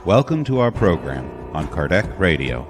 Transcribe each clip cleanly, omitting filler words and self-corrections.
Welcome to our program on Kardec Radio.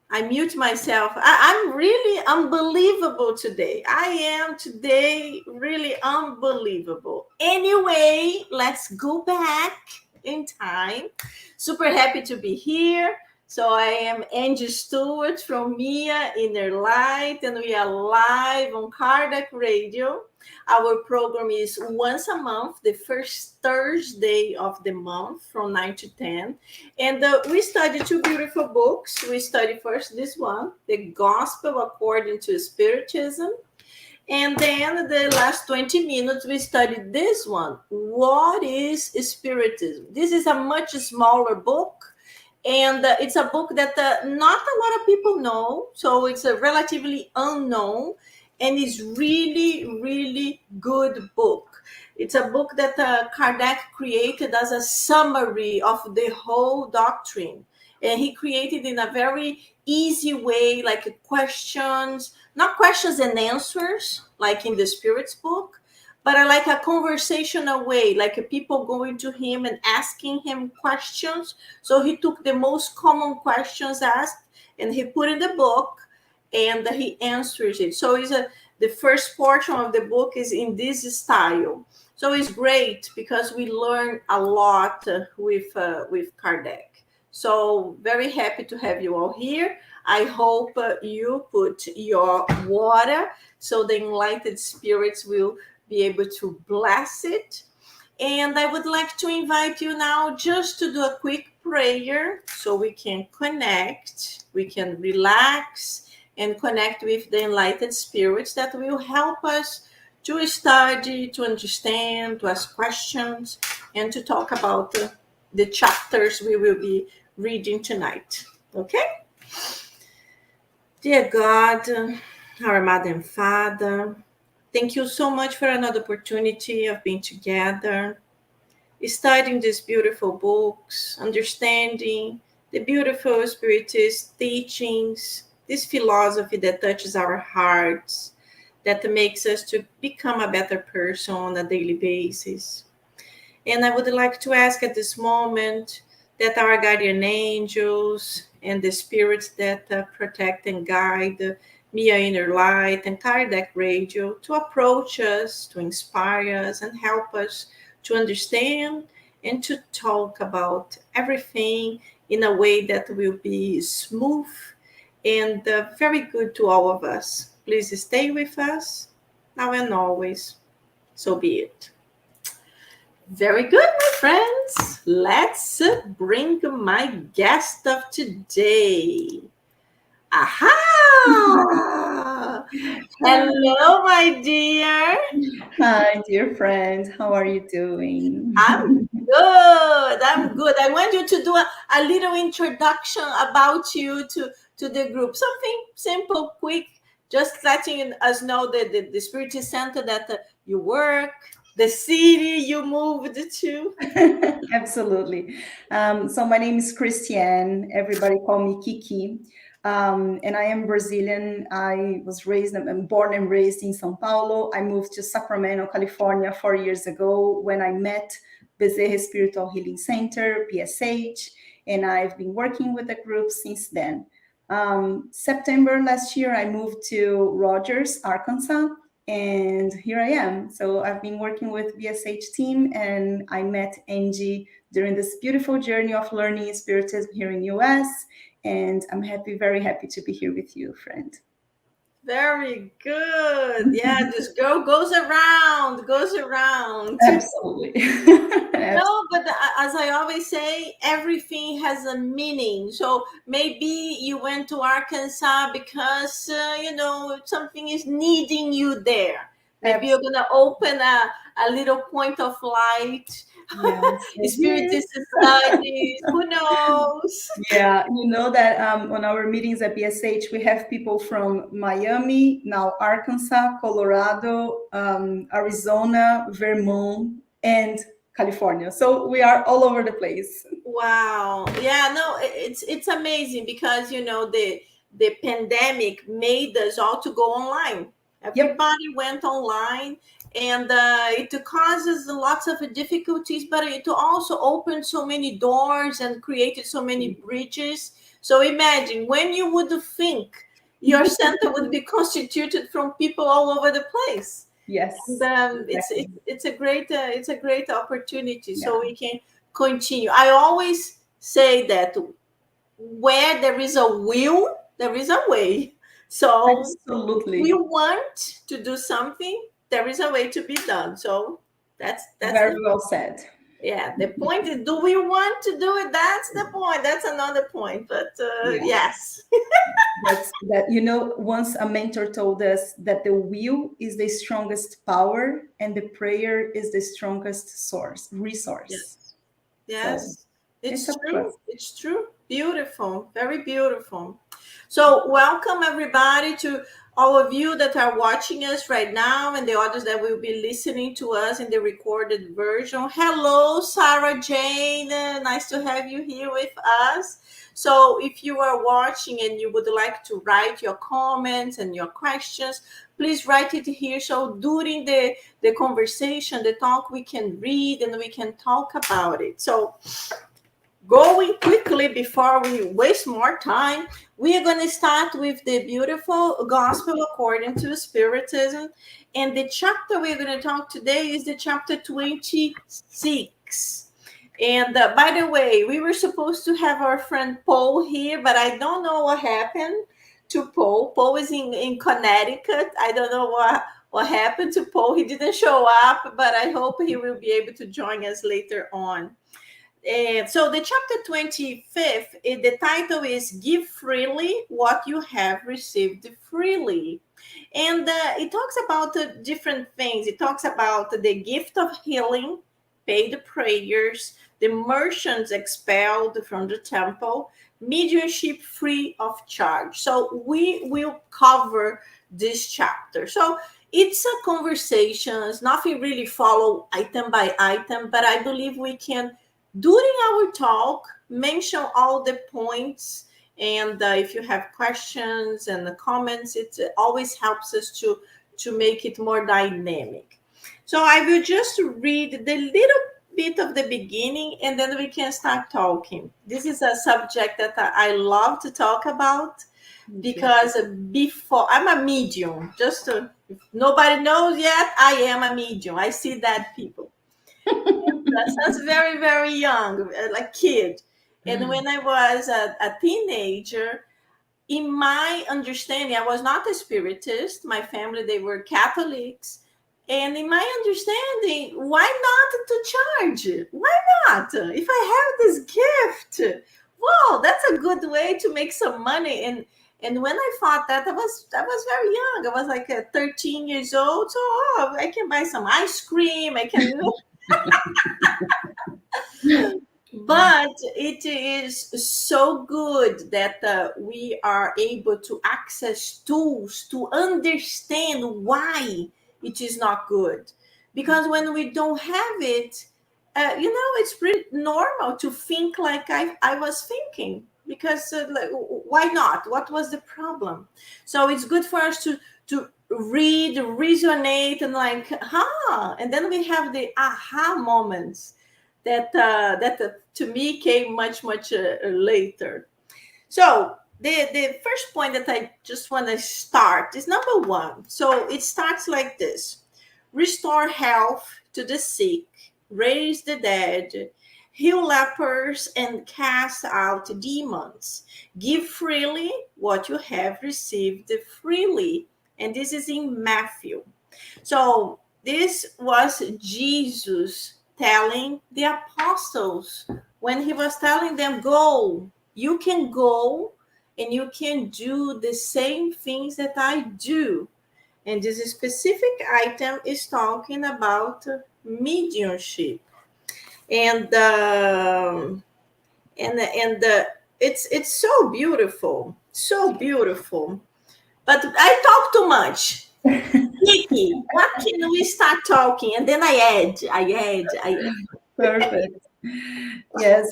I mute myself. I'm really unbelievable today. I am today really unbelievable. Anyway, let's go back in time. Super happy to be here. So I am Angy Stewart from Mia InnerLight, and we are live on Kardec Radio. Our program is once a month, the first Thursday of the month from 9 to 10. And we study two beautiful books. We study first this one, The Gospel According to Spiritism. And then the last 20 minutes, we studied this one, What is Spiritism? This is a much smaller book. And it's a book that not a lot of people know. So it's a relatively unknown. And it's really, really good book. It's a book that Kardec created as a summary of the whole doctrine. And he created in a very easy way, like questions, not questions and answers, like in the Spirit's book, but like a conversational way, like people going to him and asking him questions. So he took the most common questions asked and he put in the book and he answers it. So the first portion of the book is in this style. So it's great because we learn a lot with Kardec. So very happy to have you all here. I hope you put your water so the enlightened spirits will be able to bless it. And I would like to invite you now just to do a quick prayer so we can connect, we can relax and connect with the enlightened spirits that will help us to study, to understand, to ask questions, and to talk about the chapters we will be reading tonight. Okay? Dear God, our Mother and Father, thank you so much for another opportunity of being together, studying these beautiful books, understanding the beautiful Spiritist teachings, this philosophy that touches our hearts, that makes us to become a better person on a daily basis. And I would like to ask at this moment that our guardian angels and the spirits that protect and guide Mia InnerLight and Kardec Radio to approach us, to inspire us and help us to understand and to talk about everything in a way that will be smooth and very good to all of us. Please stay with us now and always. So be it. Very good, my friends. Let's bring my guest of today. Aha! Hello, my dear. Hi, dear friend. How are you doing? I'm good. I want you to do a little introduction about you to the group. Something simple, quick, just letting us know the Spiritist Center that you work, the city you moved to. Absolutely. So my name is Christiane. Everybody call me Kiki. And I am Brazilian. I was born and raised in São Paulo. I moved to Sacramento, California 4 years ago when I met Bezerra Spiritual Healing Center, PSH, and I've been working with the group since then. September last year, I moved to Rogers, Arkansas, and here I am. So I've been working with BSH team, and I met Angy during this beautiful journey of learning Spiritism here in US. And I'm very happy to be here with you, friend. Very good. Yeah, just goes around, goes around. Absolutely. No, but as I always say, everything has a meaning. So maybe you went to Arkansas because, something is needing you there. Maybe you're going to open a little point of light, Yes, Spiritist studies, who knows? yeah, you know that on our meetings at BSH, we have people from Miami, now Arkansas, Colorado, Arizona, Vermont, and California. So we are all over the place. Wow. Yeah, no, it's amazing because the pandemic made us all to go online. Yep. Everybody went online, and it causes lots of difficulties, but it also opened so many doors and created so many bridges. So imagine when you would think your center would be constituted from people all over the place. Yes. And exactly. it's a great opportunity, Yeah. so we can continue. I always say that where there is a will, there is a way. So Absolutely. we want to do something, there is a way to be done. So that's Very well said. yeah. The point is, do we want to do it? That's the point. That's another point. But yes. That's that, once a mentor told us that the will is the strongest power and the prayer is the strongest resource. Yes. So, It's up to true. us. It's true. Beautiful. Very beautiful. So welcome everybody, to all of you that are watching us right now and the others that will be listening to us in the recorded version. Hello, Sarah Jane. Nice to have you here with us. So if you are watching and you would like to write your comments and your questions, please write it here. So during the conversation, the talk, we can read and we can talk about it. So going quickly before we waste more time, we are going to start with the beautiful Gospel according to Spiritism. And the chapter we're going to talk today is the chapter 26. And by the way, we were supposed to have our friend Paul here, but I don't know what happened to Paul. Paul is in Connecticut. I don't know what happened to Paul. He didn't show up, but I hope he will be able to join us later on. So the chapter 25th, the title is Give Freely What You Have Received Freely. And it talks about different things. It talks about the gift of healing, paid prayers, the merchants expelled from the temple, mediumship free of charge. So we will cover this chapter. So it's a conversation. It's nothing really follow item by item, but I believe we can, during our talk, mention all the points, and if you have questions and comments, it always helps us to make it more dynamic. So I will just read the little bit of the beginning, and then we can start talking. This is a subject that I love to talk about, because before, I'm a medium. Just to, if nobody knows yet, I am a medium. I see that, people. That sounds very, very young, like kid. And when I was a teenager, in my understanding, I was not a spiritist. My family, they were Catholics. And in my understanding, why not to charge? Why not? If I have this gift, well, that's a good way to make some money. And when I thought that, I was very young. I was like 13 years old. So I can buy some ice cream. I can. But it is so good that we are able to access tools to understand why it is not good. Because when we don't have it, it's pretty normal to think like I was thinking. Because like, why not? What was the problem? So it's good for us to read, resonate, and like, and then we have the aha moments that to me came much later. So the first point that I just want to start is number one. So it starts like this: restore health to the sick, raise the dead, heal lepers, and cast out demons. Give freely what you have received freely. And this is in Matthew. So this was Jesus telling the apostles when he was telling them, go, you can go and you can do the same things that I do. And this specific item is talking about mediumship. And it's so beautiful, so beautiful. But I talk too much. Nikki, what can we start talking? And then I add. Perfect. Yes.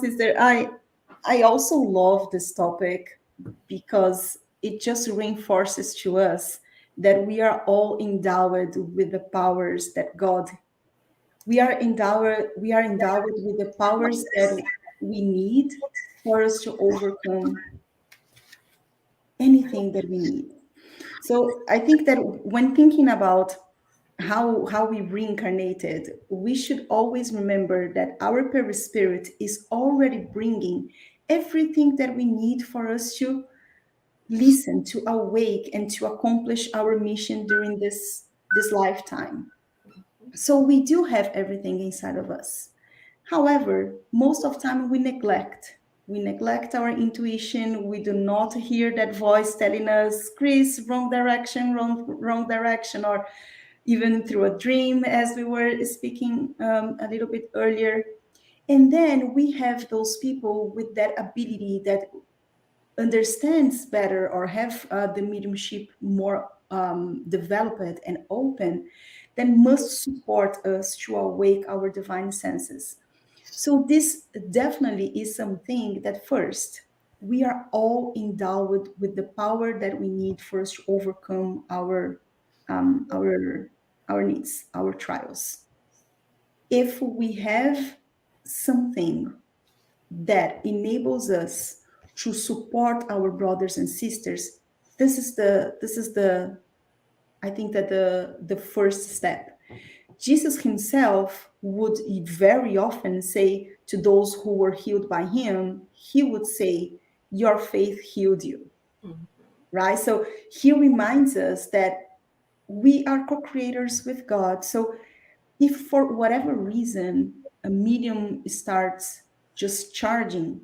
Sister, I also love this topic because it just reinforces to us that we are all endowed with the powers that God. We are endowed with the powers that we need for us to overcome anything that we need. So I think that when thinking about how we reincarnated, we should always remember that our perispirit is already bringing everything that we need for us to listen, to awake, and to accomplish our mission during this lifetime. So we do have everything inside of us. However, most of the time we neglect our intuition. We do not hear that voice telling us, Chris, wrong direction, wrong direction, or even through a dream, as we were speaking a little bit earlier. And then we have those people with that ability that understands better or have the mediumship more developed and open, then must support us to awake our divine senses. So this definitely is something that first we are all endowed with the power that we need for us to overcome our needs, our trials. If we have something that enables us to support our brothers and sisters, this is the I think that the first step. Jesus himself would very often say to those who were healed by him, he would say, your faith healed you. Mhm. Right? So he reminds us that we are co-creators with God. So if for whatever reason a medium starts just charging,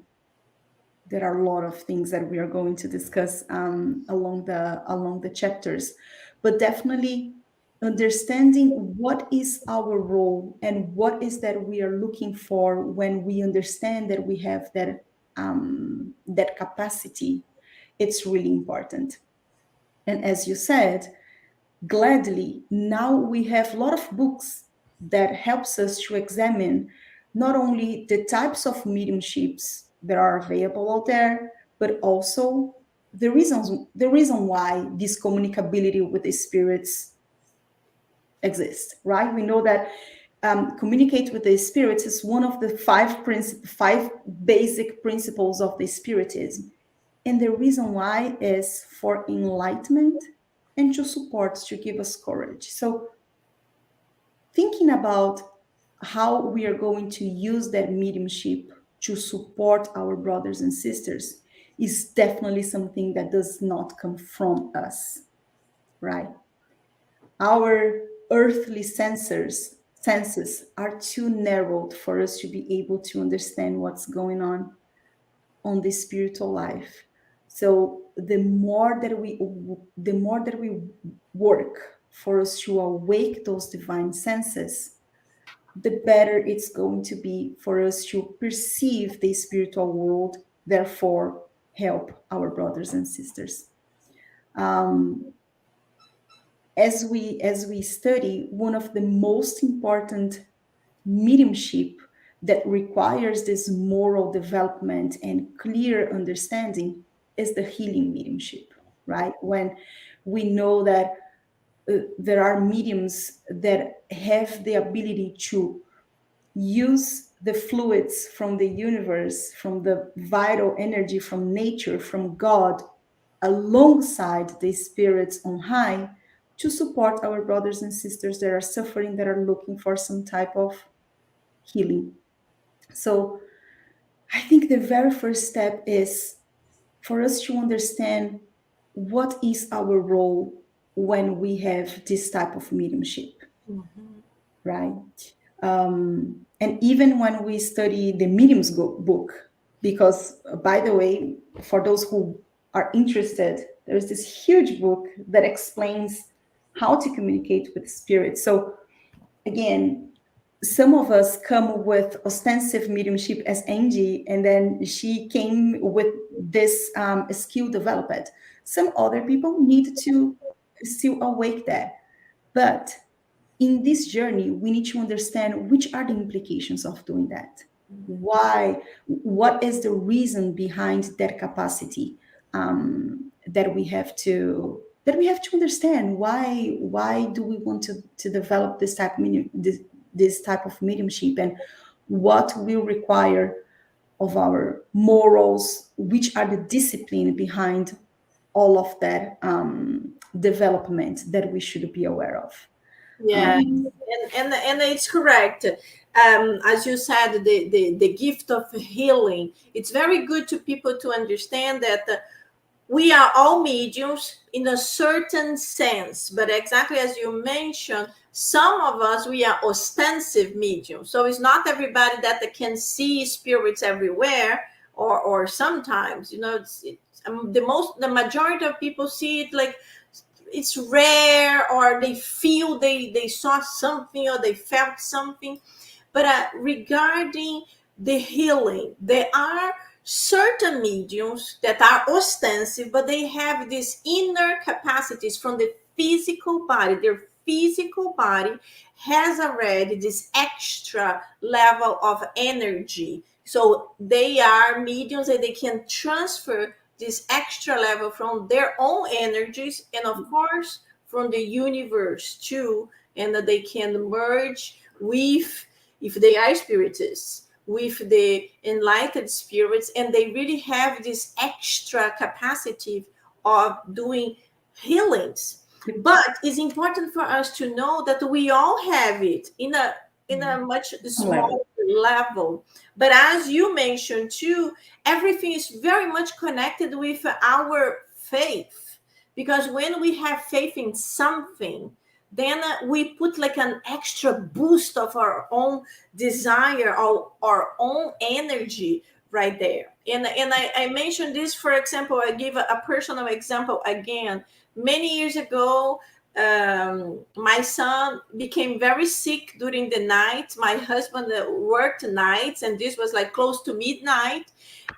there are a lot of things that we are going to discuss along the chapters, but definitely understanding what is our role and what is that we are looking for when we understand that we have that capacity. It's really important. And as you said, gladly now we have a lot of books that helps us to examine not only the types of mediumships that are available out there, but also the reason why this communicability with the spirits exists. Right? We know that communicate with the spirits is one of the five basic principles of the spiritism. And the reason why is for enlightenment and to support, to give us courage. So thinking about how we are going to use that mediumship to support our brothers and sisters is definitely something that does not come from us, right? Our earthly senses are too narrowed for us to be able to understand what's going on the spiritual life. So the more that we work for us to awake those divine senses, the better it's going to be for us to perceive the spiritual world, therefore help our brothers and sisters. Um, as we study, one of the most important mediumship that requires this moral development and clear understanding is the healing mediumship, right? When we know that there are mediums that have the ability to use the fluids from the universe, from the vital energy from nature, from God, alongside the spirits on high, to support our brothers and sisters that are suffering, that are looking for some type of healing. So I think the very first step is for us to understand what is our role when we have this type of mediumship, right? And even when we study the mediums book, because by the way, for those who are interested, there's this huge book that explains how to communicate with spirit. So again, some of us come with ostensive mediumship as Angy, and then she came with this skill developed. Some other people need to still awake that. But in this journey, we need to understand which are the implications of doing that. Why? What is the reason behind that capacity that we have to understand? Why do we want to develop this this type of mediumship, and what will require of our morals? Which are the discipline behind all of that development that we should be aware of? Yeah, and it's correct. As you said, the gift of healing. It's very good to people to understand that we are all mediums in a certain sense, but exactly as you mentioned, some of us, we are ostensive mediums. So it's not everybody that can see spirits everywhere, or sometimes, the majority of people see it like it's rare, or they feel they saw something, or they felt something. But regarding the healing, there are certain mediums that are ostensive, but they have these inner capacities from the physical body. Their physical body has already this extra level of energy. So they are mediums, and they can transfer this extra level from their own energies, and of course from the universe too, and that they can merge with, if they are spiritists, with the enlightened spirits, and they really have this extra capacity of doing healings. But it's important for us to know that we all have it in a much smaller level. But as you mentioned too, everything is very much connected with our faith, because when we have faith in something, then we put like an extra boost of our own desire, our own energy right there. And I mentioned this, for example, I give a personal example again. Many years ago, my son became very sick during the night. My husband worked nights, and this was like close to midnight,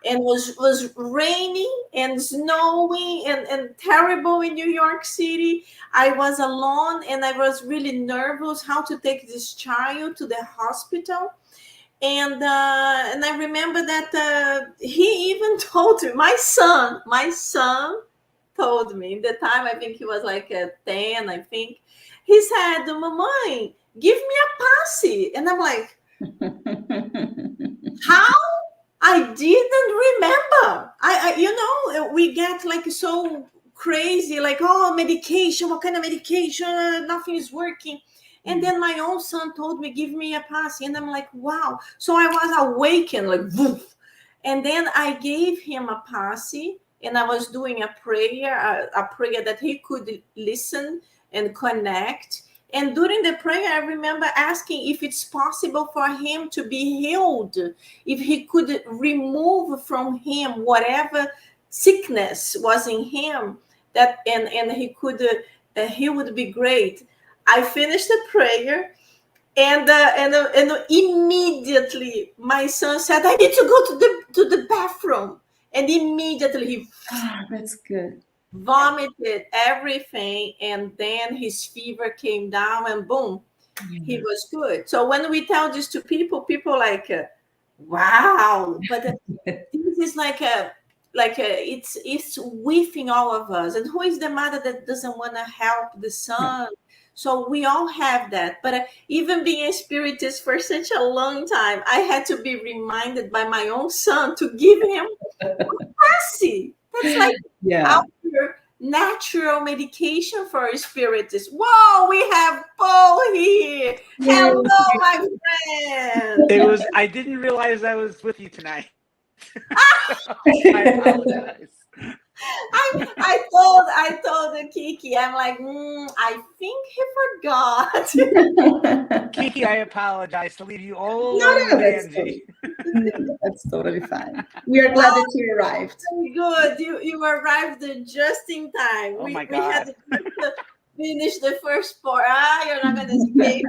and was raining and snowing and terrible in New York City. I was alone, and I was really nervous how to take this child to the hospital. And I remember that he even told me, my son told me, in the time, I think he was like 10, I think. He said, "Mamãe, give me a passe." And I'm like, how? I didn't remember. We get like so crazy, like, oh, medication, what kind of medication? Nothing is working. And then my own son told me, give me a passe. And I'm like, wow. So I was awakened, like, woof. And then I gave him a passe, and I was doing a prayer that he could listen and connect. And during the prayer, I remember asking if it's possible for him to be healed, if he could remove from him whatever sickness was in him, that and he would be great. I finished the prayer, and immediately my son said, "I need to go to the bathroom." And immediately he that's good. Vomited everything, and then his fever came down, and boom, he was good. So when we tell this to people like, wow. But this is like it's within all of us. And who is the mother that doesn't want to help the son? So we all have that. But even being a spiritist for such a long time, I had to be reminded by my own son to give him a passe. That's like our natural medication for spiritists. Whoa, we have Paul here. Hello, my friend. I didn't realize I was with you tonight. I apologize. I told the Kiki, I'm like, I think he forgot. Kiki, I apologize to leave you all No, alone with that's Angie. that's totally fine. We are glad that you arrived. Good. You arrived just in time. Oh my We had God. to finish the first part. You're not gonna escape.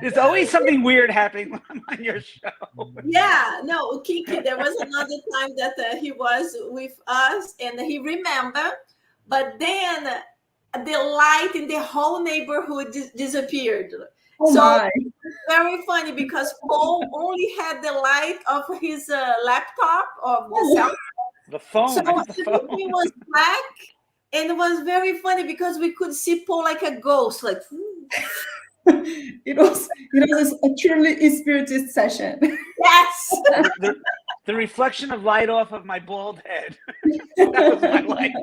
There's always something weird happening when I'm on your show. Yeah, no, Kiki, there was another time that he was with us and he remembered, but then the light in the whole neighborhood disappeared. Oh So my. very funny because Paul only had the light of his laptop of the cell. The phone. So I got the phone. everything was black, and it was very funny because we could see Paul like a ghost, like. It was a truly spiritist session. Yes. The reflection of light off of my bald head. That was my light.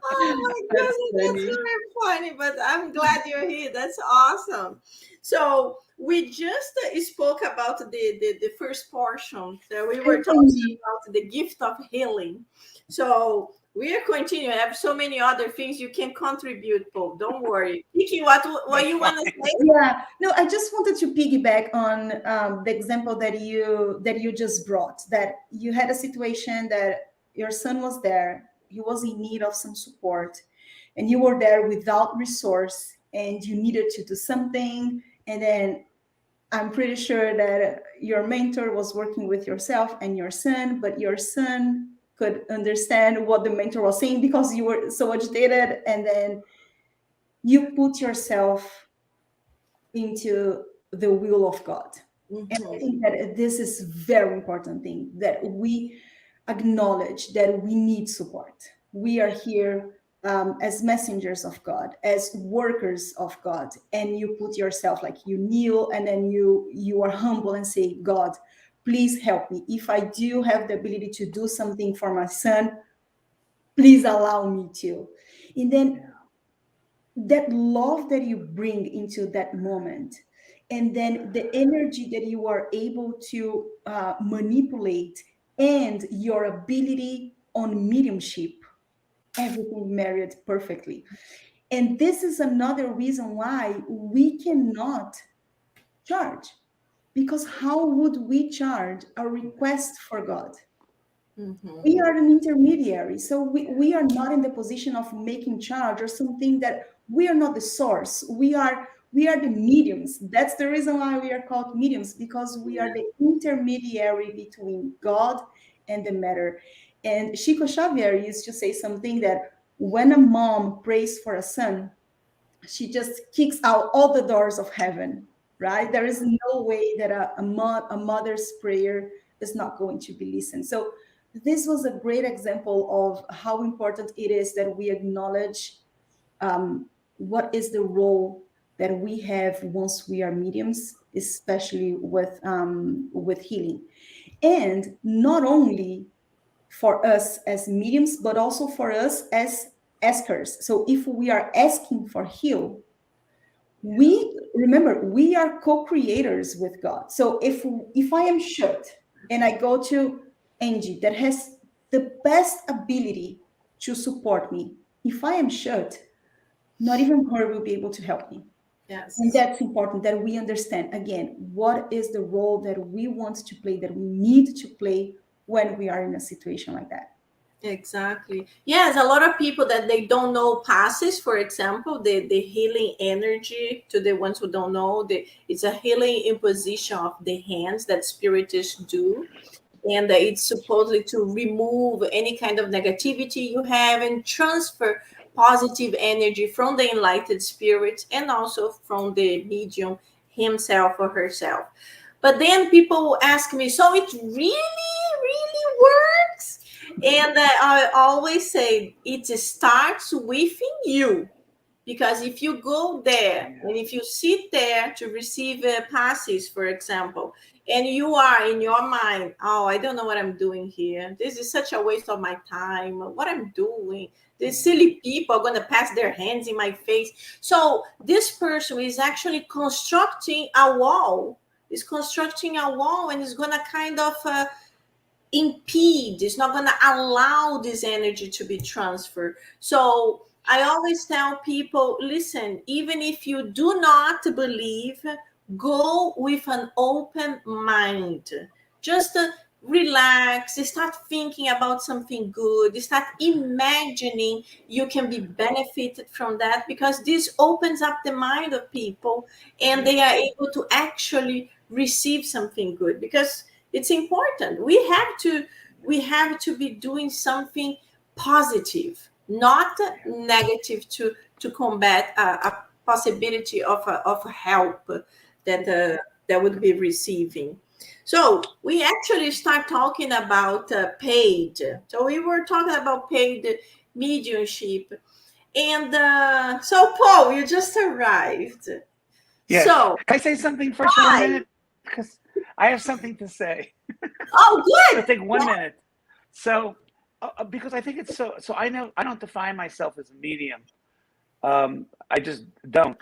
Oh my goodness, that's very funny, but I'm glad you're here. That's awesome. So we just spoke about the first portion. So we were talking about the gift of healing. So we are continuing. I have so many other things you can contribute, Paul. Don't worry. Kiki, what you want to say? Yeah, no, I just wanted to piggyback on the example that you just brought. That you had a situation that your son was there. He was in need of some support, and you were there without resource, and you needed to do something. And then I'm pretty sure that your mentor was working with yourself and your son, but your son could understand what the mentor was saying because you were so agitated, and then you put yourself into the will of God. Mm-hmm. And I think that this is very important thing, that we acknowledge that we need support. We are here as messengers of God, as workers of God, and you put yourself, like you kneel, and then you are humble and say, God, please help me. If I do have the ability to do something for my son, please allow me to. And then that love that you bring into that moment, and then the energy that you are able to manipulate, and your ability on mediumship, everything married perfectly. And this is another reason why we cannot charge, because how would we charge a request for God? Mm-hmm. We are an intermediary, so we are not in the position of making charge or something, that we are not the source. We are the mediums. That's the reason why we are called mediums, because we are the intermediary between God and the matter. And Chico Xavier used to say something, that when a mom prays for a son, she just kicks out all the doors of heaven, right? There is no way that a mother's prayer is not going to be listened. So this was a great example of how important it is that we acknowledge what is the role that we have once we are mediums, especially with healing. And not only for us as mediums, but also for us as askers. So if we are asking for heal, we remember we are co-creators with God. So if I am shut and I go to Angie, that has the best ability to support me, if I am shut, not even her will be able to help me. Yes. And that's important, that we understand, again, what is the role that we want to play, that we need to play when we are in a situation like that. Exactly. Yes, a lot of people that they don't know passes, for example, the healing energy, to the ones who don't know, it's a healing imposition of the hands that spiritists do. And it's supposedly to remove any kind of negativity you have and transfer positive energy from the enlightened spirit and also from the medium himself or herself. But then people ask me, so it really works? And I always say it starts within you. Because if you go there and if you sit there to receive passes, for example, and you are in your mind, oh, I don't know what I'm doing here. This is such a waste of my time. What I'm doing. These silly people are going to pass their hands in my face. So this person is actually constructing a wall. Is constructing a wall and is going to kind of impede, it's not going to allow this energy to be transferred. So I always tell people, listen, even if you do not believe, go with an open mind. Just relax, start thinking about something good, start imagining you can be benefited from that, because this opens up the mind of people and they are able to actually receive something good. Because it's important, we have to be doing something positive, not negative, to combat a possibility of help that would be receiving. So we actually start talking about paid. So we were talking about paid mediumship. And so, Paul, you just arrived. Yes. So, Can I say something first for 1 minute? Because I have something to say. oh, good. It'll take 1 minute. So, because I think it's so I know I don't define myself as a medium. I just don't,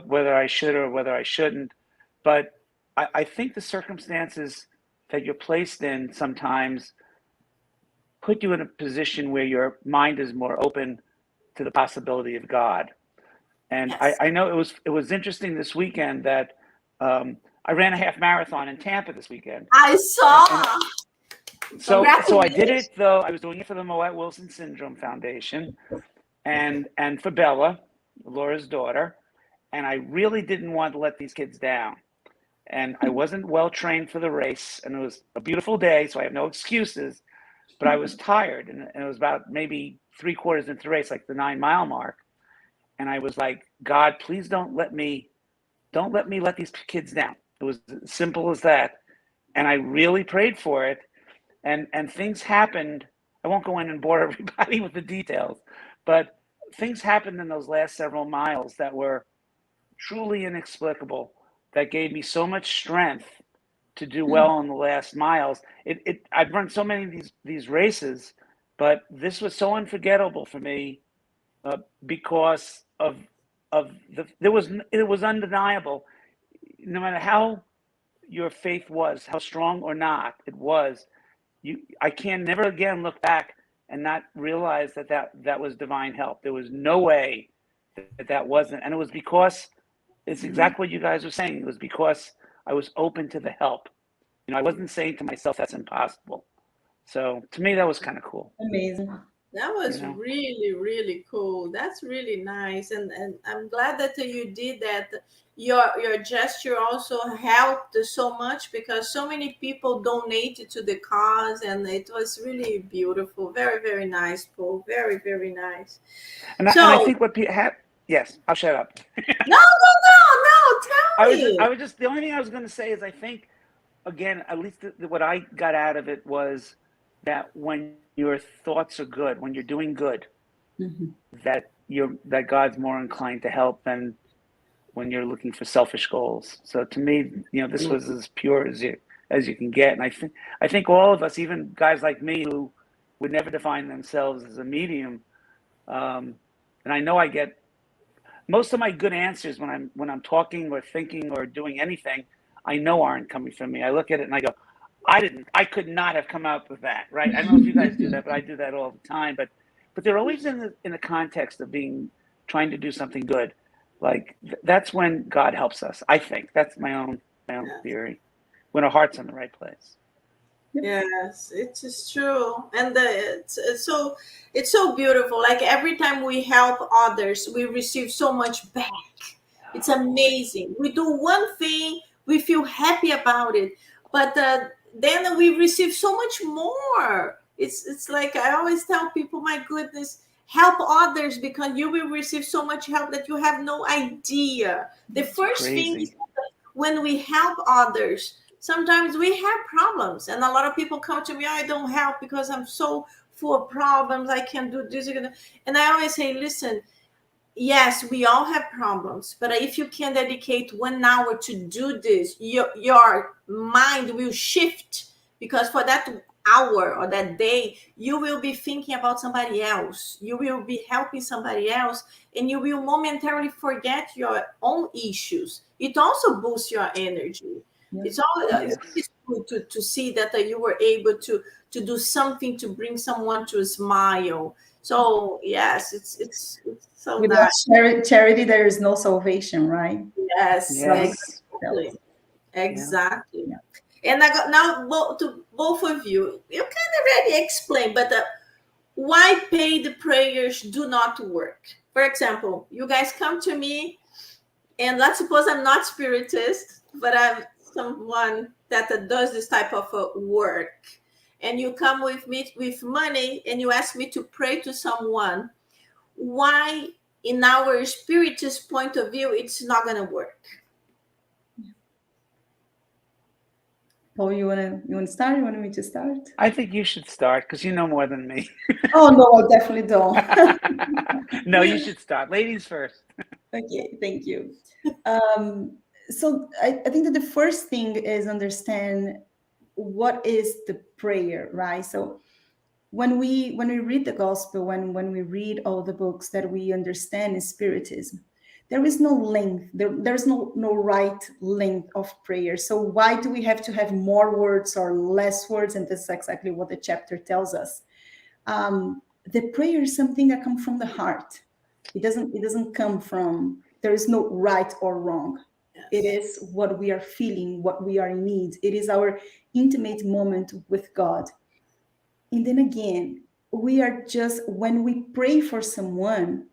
whether I should or whether I shouldn't. But I think the circumstances that you're placed in sometimes put you in a position where your mind is more open to the possibility of God. And Yes. I know it was interesting this weekend that I ran a half marathon in Tampa this weekend. I saw. So I did it, though. I was doing it for the Moet Wilson Syndrome Foundation and for Bella, Laura's daughter. And I really didn't want to let these kids down. And I wasn't well trained for the race. And it was a beautiful day, so I have no excuses. But I was tired. And it was about maybe 3/4 into the race, like the 9-mile mark. And I was like, God, please don't let me let these kids down. It was as simple as that. And I really prayed for it. And things happened. I won't go in and bore everybody with the details, but things happened in those last several miles that were truly inexplicable, that gave me so much strength to do well in the last miles. I've run so many of these races, but this was so unforgettable for me because of it was undeniable. No matter how your faith was, how strong or not it was, I can never again look back and not realize that was divine help. There was no way that wasn't, and it was because it's exactly what you guys were saying. It was because I was open to the help. I wasn't saying to myself that's impossible. So to me, that was kind of cool. Amazing. That was really, really cool. That's really nice. And I'm glad that you did that. Your gesture also helped so much, because so many people donated to the cause, and it was really beautiful. Very, very nice, Paul. Very, very nice. And I think what people have, yes, I'll shut up. No, tell me. I was just, the only thing I was going to say is I think, again, at least what I got out of it was that when your thoughts are good, when you're doing good, that God's more inclined to help than when you're looking for selfish goals. So to me, this was as pure as you can get. And I think all of us, even guys like me who would never define themselves as a medium, and I know I get most of my good answers when I'm talking or thinking or doing anything, I know aren't coming from me. I look at it and I go, I could not have come up with that, right? I don't know if you guys do that, but I do that all the time. But they're always in the context of trying to do something good. Like that's when God helps us. I think that's my own theory. When our heart's in the right place. Yes, it is true, and it's so beautiful. Like every time we help others, we receive so much back. It's amazing. We do one thing, we feel happy about it, but then we receive so much more. It's like I always tell people, my goodness, help others, because you will receive so much help that you have no idea. The first thing is when we help others, sometimes we have problems, and a lot of people come to me, I don't help because I'm so full of problems, I can't do this. And I always say, listen, yes, we all have problems, but if you can dedicate 1 hour to do this, your mind will shift, because for that hour or that day, you will be thinking about somebody else. You will be helping somebody else, and you will momentarily forget your own issues. It also boosts your energy. It's all it's good to see that you were able to do something to bring someone to a smile. So yes, it's so Without nice. charity, there is no salvation, right? Yes, Yes. exactly. Yeah. And I got now to both of you. You kind of already explained, but why paid prayers do not work? For example, you guys come to me, and let's suppose I'm not spiritist, but I'm someone that does this type of work, and you come with me with money, and you ask me to pray to someone. Why, in our spiritist point of view, it's not going to work? Paul, you wanna start? You want me to start? I think you should start because you know more than me. Oh no, I definitely don't. No, you should start. Ladies first. Okay, thank you. So I think that the first thing is understand what is the prayer, right? So when we read the gospel, when we read all the books that we understand in spiritism, there is no length, there's no right length of prayer. So why do we have to have more words or less words? And that's exactly what the chapter tells us. The prayer is something that comes from the heart. It doesn't come from, there is no right or wrong. Yes. It is what we are feeling, what we are in need. It is our intimate moment with God. And then again, we are just, when we pray for someone,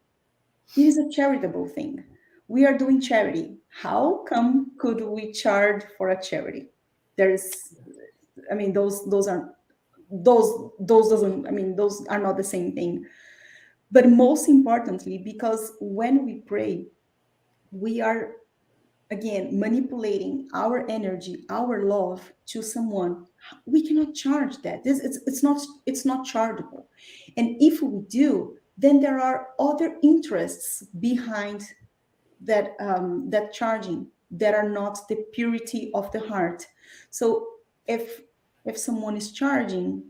it is a charitable thing. We are doing charity. How come could we charge for a charity? There's, I mean, those are those doesn't, I mean, those are not the same thing. But most importantly, because when we pray, we are again manipulating our energy, our love to someone. We cannot charge that. It's not chargeable. And if we do, then there are other interests behind that charging that are not the purity of the heart. So if someone is charging,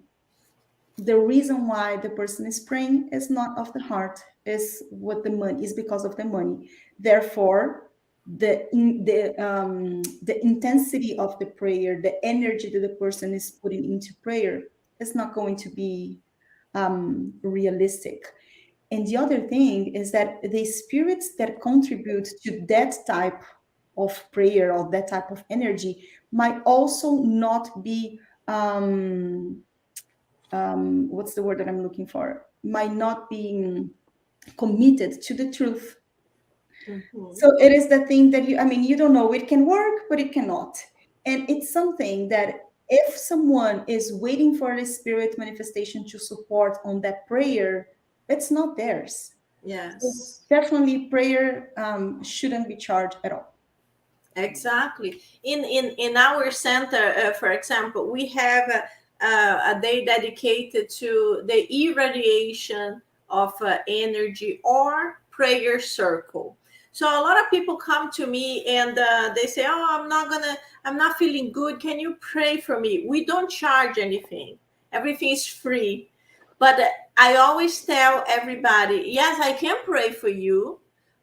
the reason why the person is praying is not of the heart, is what the money is, because of the money. Therefore, the intensity of the prayer, the energy that the person is putting into prayer, is not going to be realistic. And the other thing is that the spirits that contribute to that type of prayer or that type of energy might also not be what's the word that I'm looking for? Might not be committed to the truth. Mm-hmm. So it is the thing that you don't know, it can work, but it cannot. And it's something that if someone is waiting for a spirit manifestation to support on that prayer, it's not theirs. Yes. So definitely prayer shouldn't be charged at all. Exactly. In our center, for example, we have a day dedicated to the irradiation of energy, or prayer circle. So a lot of people come to me and they say, "Oh, I'm not feeling good. Can you pray for me?" We don't charge anything. Everything is free. But I always tell everybody, yes, I can pray for you,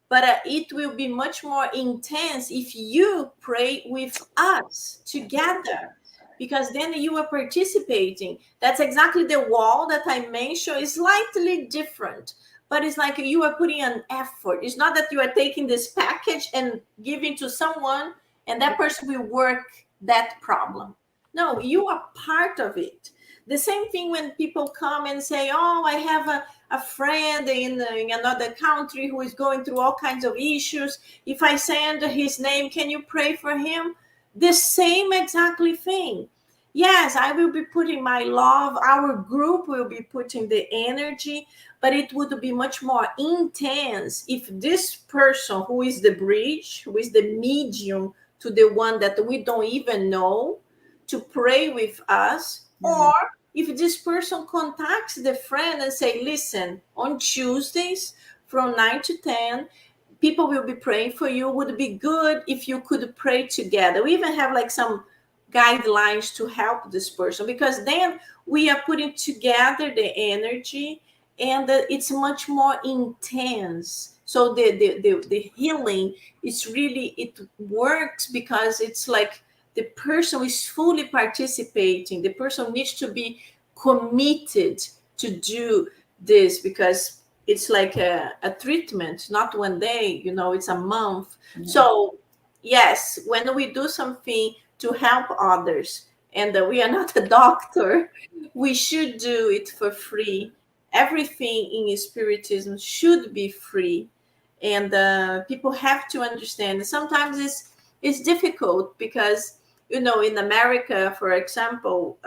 but it will be much more intense if you pray with us together, because then you are participating. That's exactly the wall that I mentioned. Is slightly different, but it's like you are putting an effort. It's not that you are taking this package and giving to someone and that person will work that problem. No, you are part of it. The same thing when people come and say, "Oh, I have a friend in another country who is going through all kinds of issues. If I send his name, can you pray for him?" The same exactly thing. Yes, I will be putting my love, our group will be putting the energy, but it would be much more intense if this person who is the bridge, who is the medium to the one that we don't even know, to pray with us, or if this person contacts the friend and say, "Listen, on Tuesdays from 9 to 10, people will be praying for you. Would it be good if you could pray together?" We even have like some guidelines to help this person, because then we are putting together the energy, and it's much more intense. So the healing, it's really, it works because it's like the person is fully participating. The person needs to be committed to do this, because it's like a treatment, not one day, it's a month. So yes, when we do something to help others, and we are not a doctor, we should do it for free. Everything in Spiritism should be free, and people have to understand. Sometimes it's difficult because in America, for example,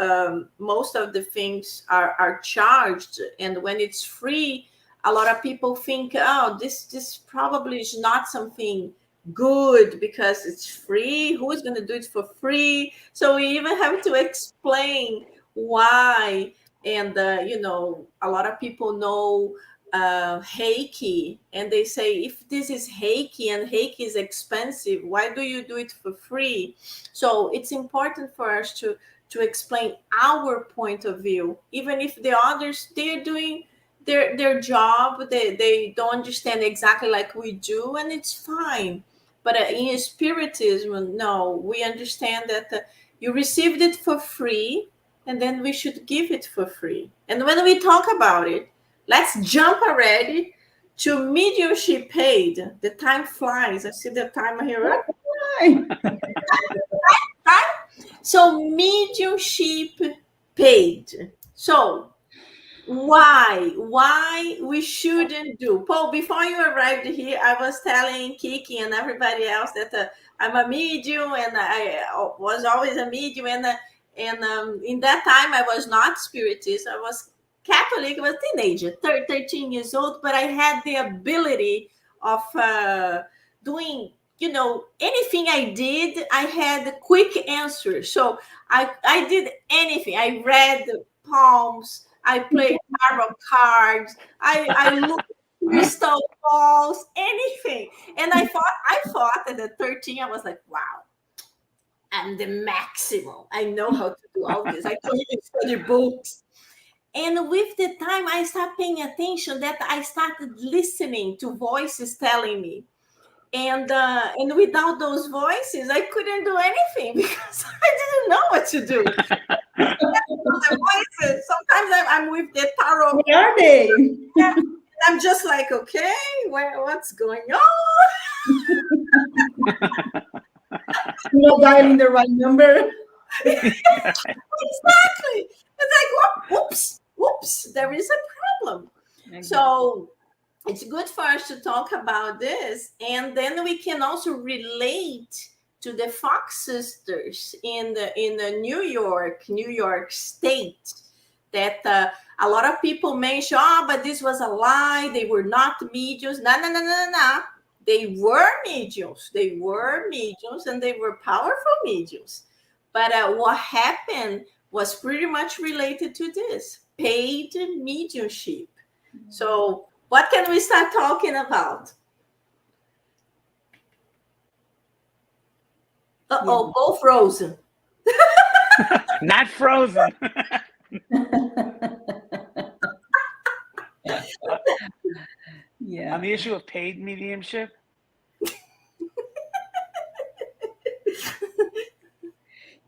most of the things are charged, and when it's free, a lot of people think, oh, this probably is not something good because it's free. Who is going to do it for free? So we even have to explain why. And a lot of people know Reiki, and they say, if this is Reiki and Reiki is expensive, why do you do it for free? So it's important for us to explain our point of view, even if the others, they're doing their job, they don't understand exactly like we do, and it's fine. But in Spiritism, no, we understand that you received it for free, and then we should give it for free. And when we talk about it, let's jump already to mediumship paid. The time flies. I see the timer here. So mediumship paid. So why we shouldn't do? Paul, before you arrived here, I was telling Kiki and everybody else that I'm a medium, and I was always a medium, and in that time I was not Spiritist. I was Catholic. I was a teenager, 13 years old, but I had the ability of doing, anything I did, I had a quick answer. So I did anything. I read palms, I played tarot cards, I looked at crystal balls, anything. And I thought at 13, I was like, wow, I'm the maximum. I know how to do all this. I don't even study books. And with the time, I started paying attention, that I started listening to voices telling me. And without those voices, I couldn't do anything because I didn't know what to do. The voices. Sometimes I'm with the tarot. Where are they? Yeah, I'm just like, okay, what's going on? Not dialing the right number. Exactly. It's like, whoops, there is a problem. Exactly. So it's good for us to talk about this, and then we can also relate to the Fox sisters in the New York State, that a lot of people mention, but this was a lie. They were not mediums. No. They were mediums. And they were powerful mediums. But what happened was pretty much related to this paid mediumship. So what can we start talking about? Go frozen. Not frozen. Yeah. On the issue of paid mediumship.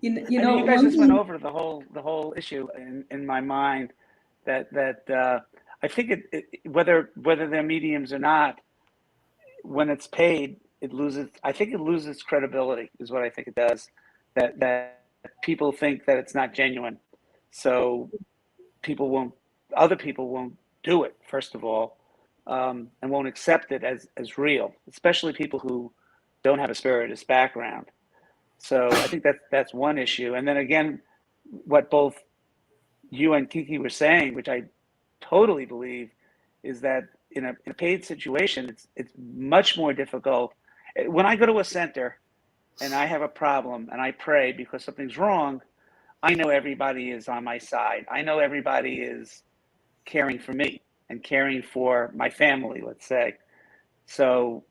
You guys just went over the whole issue in my mind. That I think whether they're mediums or not, when it's paid, it loses. I think it loses credibility, is what I think it does. That people think that it's not genuine, so other people won't do it, first of all, and won't accept it as real, especially people who don't have a Spiritist background. So I think that's one issue. And then again, what both you and Kiki were saying, which I totally believe, is that in a paid situation, it's much more difficult. When I go to a center and I have a problem and I pray because something's wrong, I know everybody is on my side. I know everybody is caring for me and caring for my family, let's say. So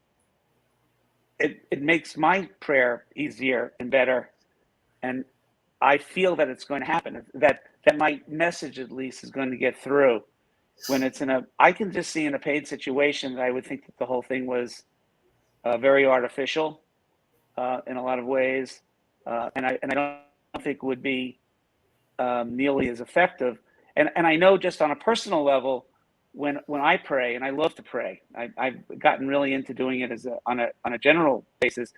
it makes my prayer easier and better. And I feel that it's going to happen, that my message at least is going to get through. When it's I can just see in a paid situation that I would think that the whole thing was very artificial in a lot of ways. and I don't think would be nearly as effective. And I know just on a personal level, when I pray, and I love to pray, I've gotten really into doing it on a general basis.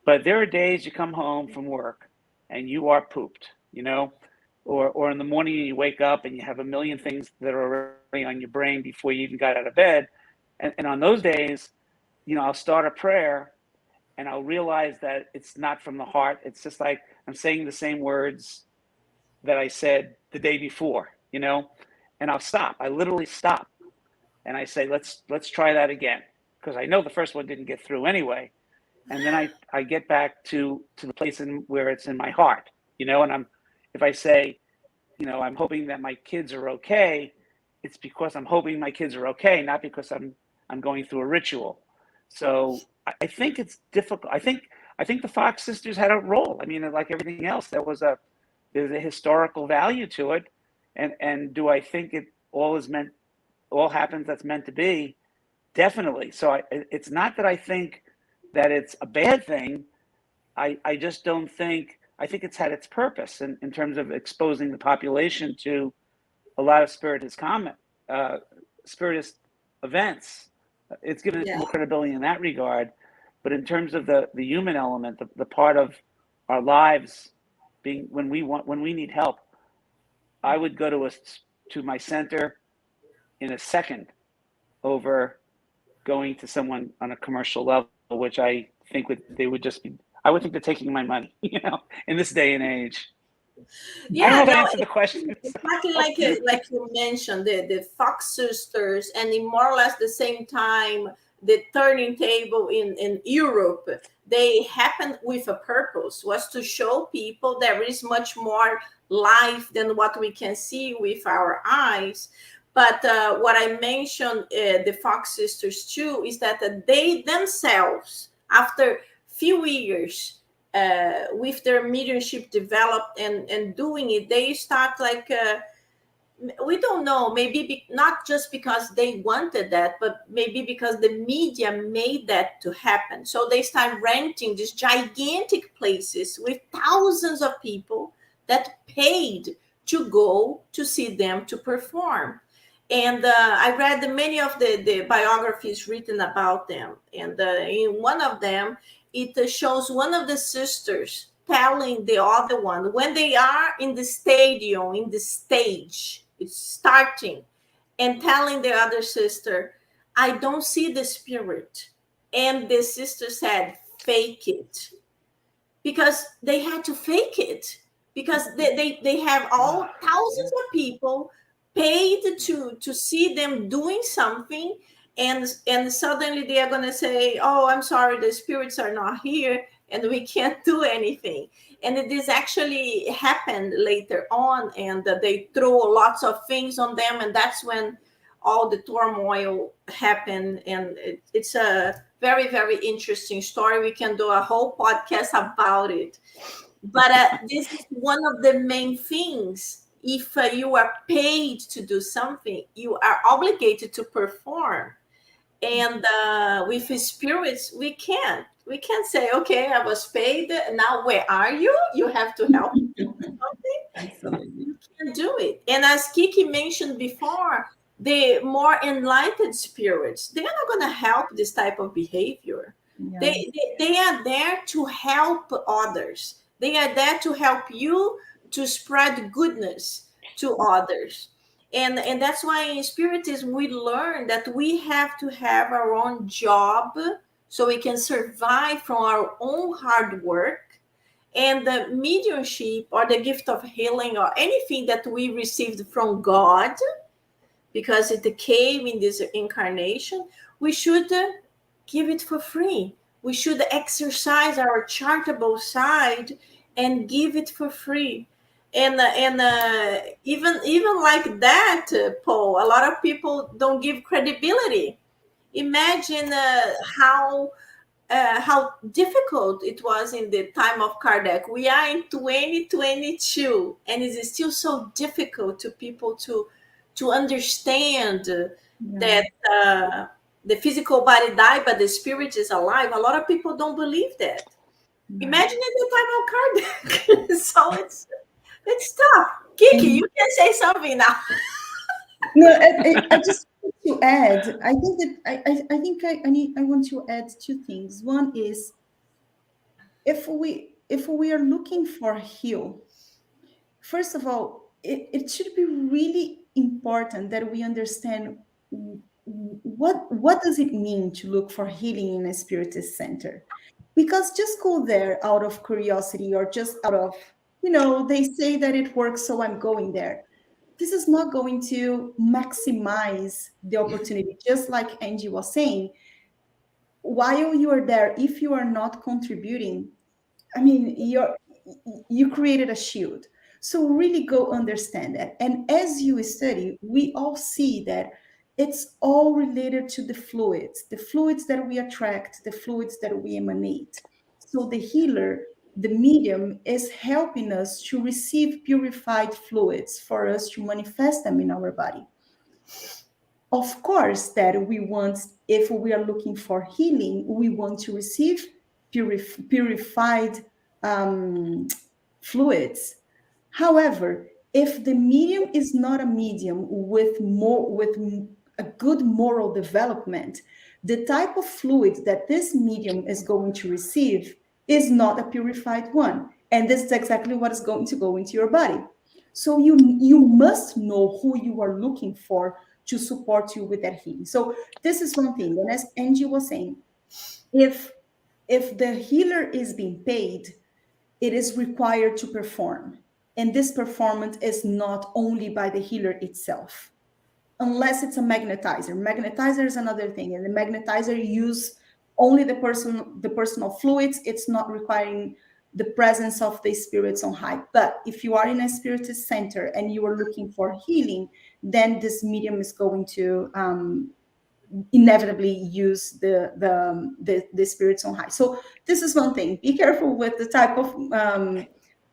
But there are days you come home from work and you are pooped, or in the morning you wake up and you have a million things that are already on your brain before you even got out of bed. And on those days, I'll start a prayer and I'll realize that it's not from the heart. It's just like I'm saying the same words that I said the day before, and I'll stop. I literally stop. And I say, let's try that again. Because I know the first one didn't get through anyway. And then I get back to the place where it's in my heart, and if I say, I'm hoping that my kids are okay, it's because I'm hoping my kids are okay, not because I'm going through a ritual. So I think it's difficult. I think the Fox sisters had a role. I mean, like everything else, there's a historical value to it. And do I think it all happens that's meant to be? Definitely. So it's not that I think that it's a bad thing. I just don't think, I think it's had its purpose in terms of exposing the population to a lot of Spiritist Spiritist events. It's given it more credibility in that regard. But in terms of the human element, the part of our lives being when we need help, I would go to my center in a second over going to someone on a commercial level, which I think I would think they're taking my money, in this day and age. Yeah, I don't know if I answered the question. Exactly like you mentioned, the Fox sisters, and in more or less the same time, the turning table in Europe, they happened with a purpose, was to show people there is much more life than what we can see with our eyes. But what I mentioned, the Fox sisters too, is that they themselves, after few years, with their mediumship developed and doing it, they start like, we don't know, maybe not just because they wanted that, but maybe because the media made that to happen. So they start renting these gigantic places with thousands of people that paid to go to see them to perform. And I read many of the biographies written about them. And in one of them, it shows one of the sisters telling the other one, when they are in the stadium, in the stage, it's starting, and telling the other sister, I don't see the spirit. And the sister said, fake it. Because they had to fake it. Because they have all thousands of people paid to see them doing something, and suddenly they are going to say, oh, I'm sorry, the spirits are not here and we can't do anything. And this actually happened later on, and they throw lots of things on them, and that's when all the turmoil happened. And it's a very, very interesting story. We can do a whole podcast about it. But this is one of the main things. If you are paid to do something, you are obligated to perform. And with spirits, we can't say, okay, I was paid, now where are you? You have to help me do something. Absolutely. You can't do it. And as Kiki mentioned before, the more enlightened spirits, they're not going to help this type of behavior. Yeah. They are there to help others. They are there to help you to spread goodness to others. And that's why in Spiritism, we learn that we have to have our own job so we can survive from our own hard work. And the mediumship or the gift of healing or anything that we received from God, because it came in this incarnation, we should give it for free. We should exercise our charitable side and give it for free. And even like that, Paul, a lot of people don't give credibility. Imagine how difficult it was in the time of Kardec. We are in 2022, and it is still so difficult to people to understand that the physical body died, but the spirit is alive. A lot of people don't believe that. Imagine at the time of Kardec. So it's tough. Kiki, you can say something now. No, I just want to add. I think that I want to add two things. One is if we are looking for heal, first of all, it should be really important that we understand what does it mean to look for healing in a spiritist center. Because just go there out of curiosity or just out of, they say that it works, so I'm going there. This is not going to maximize the opportunity. Just like Angy was saying, while you are there, if you are not contributing, I mean, you created a shield. So really go understand that. And as you study, we all see that it's all related to the fluids that we attract, the fluids that we emanate. So the healer, the medium, is helping us to receive purified fluids for us to manifest them in our body. Of course, that we want, if we are looking for healing, we want to receive purified fluids. However, if the medium is not a medium with a good moral development, the type of fluid that this medium is going to receive is not a purified one. And this is exactly what is going to go into your body. So you must know who you are looking for to support you with that healing. So this is one thing. And as Angy was saying, if the healer is being paid, it is required to perform. And this performance is not only by the healer itself, unless it's a magnetizer. Magnetizer is another thing. And the magnetizer use only the personal fluids. It's not requiring the presence of the spirits on high. But if you are in a spiritist center and you are looking for healing, then this medium is going to inevitably use the spirits on high. So this is one thing. Be careful with the type of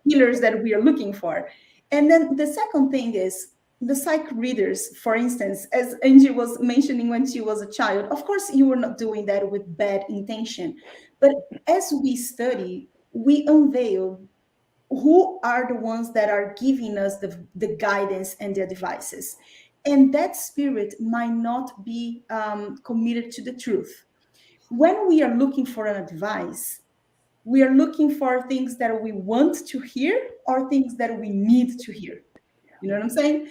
healers that we are looking for. And then the second thing is the psych readers, for instance, as Angy was mentioning when she was a child. Of course, you were not doing that with bad intention. But as we study, we unveil who are the ones that are giving us the guidance and the advices. And that spirit might not be committed to the truth. When we are looking for an advice, we are looking for things that we want to hear or things that we need to hear. You know what I'm saying?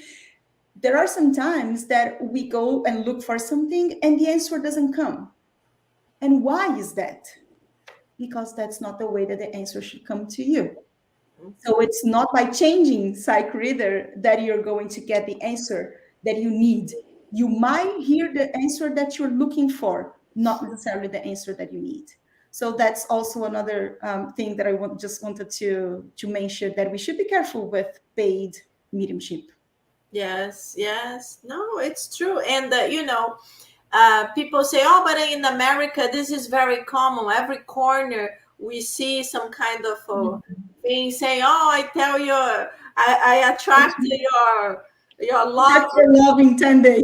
There are some times that we go and look for something and the answer doesn't come. And why is that? Because that's not the way that the answer should come to you. So it's not by changing psych reader that you're going to get the answer that you need. You might hear the answer that you're looking for, not necessarily the answer that you need. So that's also another thing that I just wanted to mention, that we should be careful with paid mediumship. Yes. No, it's true. And, people say, oh, but in America, this is very common. Every corner, we see some kind of thing saying, oh, I tell you, I attract your love. Your love in 10 days.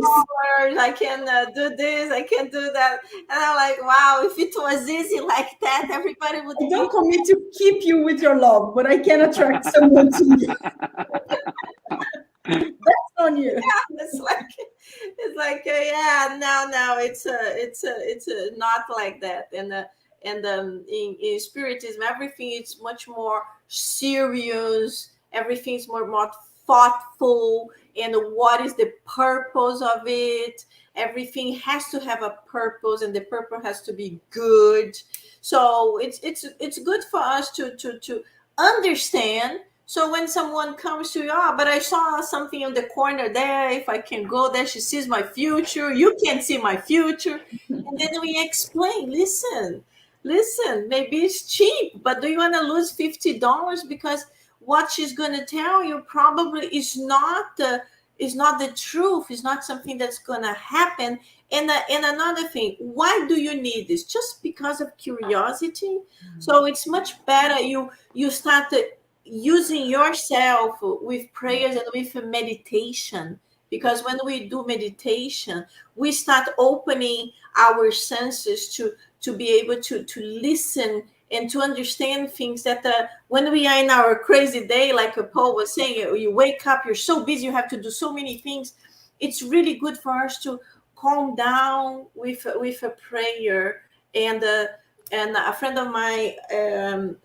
I can do this, I can do that. And I'm like, wow, if it was easy like that, everybody would. I don't commit to keep you with your love, but I can attract someone to you. That's on you. Yeah, it's like yeah, no, it's not like that. And in spiritism, everything is much more serious. Everything's more thoughtful. And what is the purpose of it? Everything has to have a purpose, and the purpose has to be good. So it's good for us to understand. So when someone comes to you, but I saw something in the corner there, if I can go there, she sees my future, you can't see my future. And then we explain, listen, maybe it's cheap, but do you want to lose $50? Because what she's going to tell you probably is not the truth. It's not something that's going to happen. And another thing, why do you need this? Just because of curiosity? So it's much better you start using yourself with prayers and with meditation. Because when we do meditation, we start opening our senses to be able to listen and to understand things that when we are in our crazy day, like Paul was saying, you wake up, you're so busy, you have to do so many things. It's really good for us to calm down with a prayer. And a friend of mine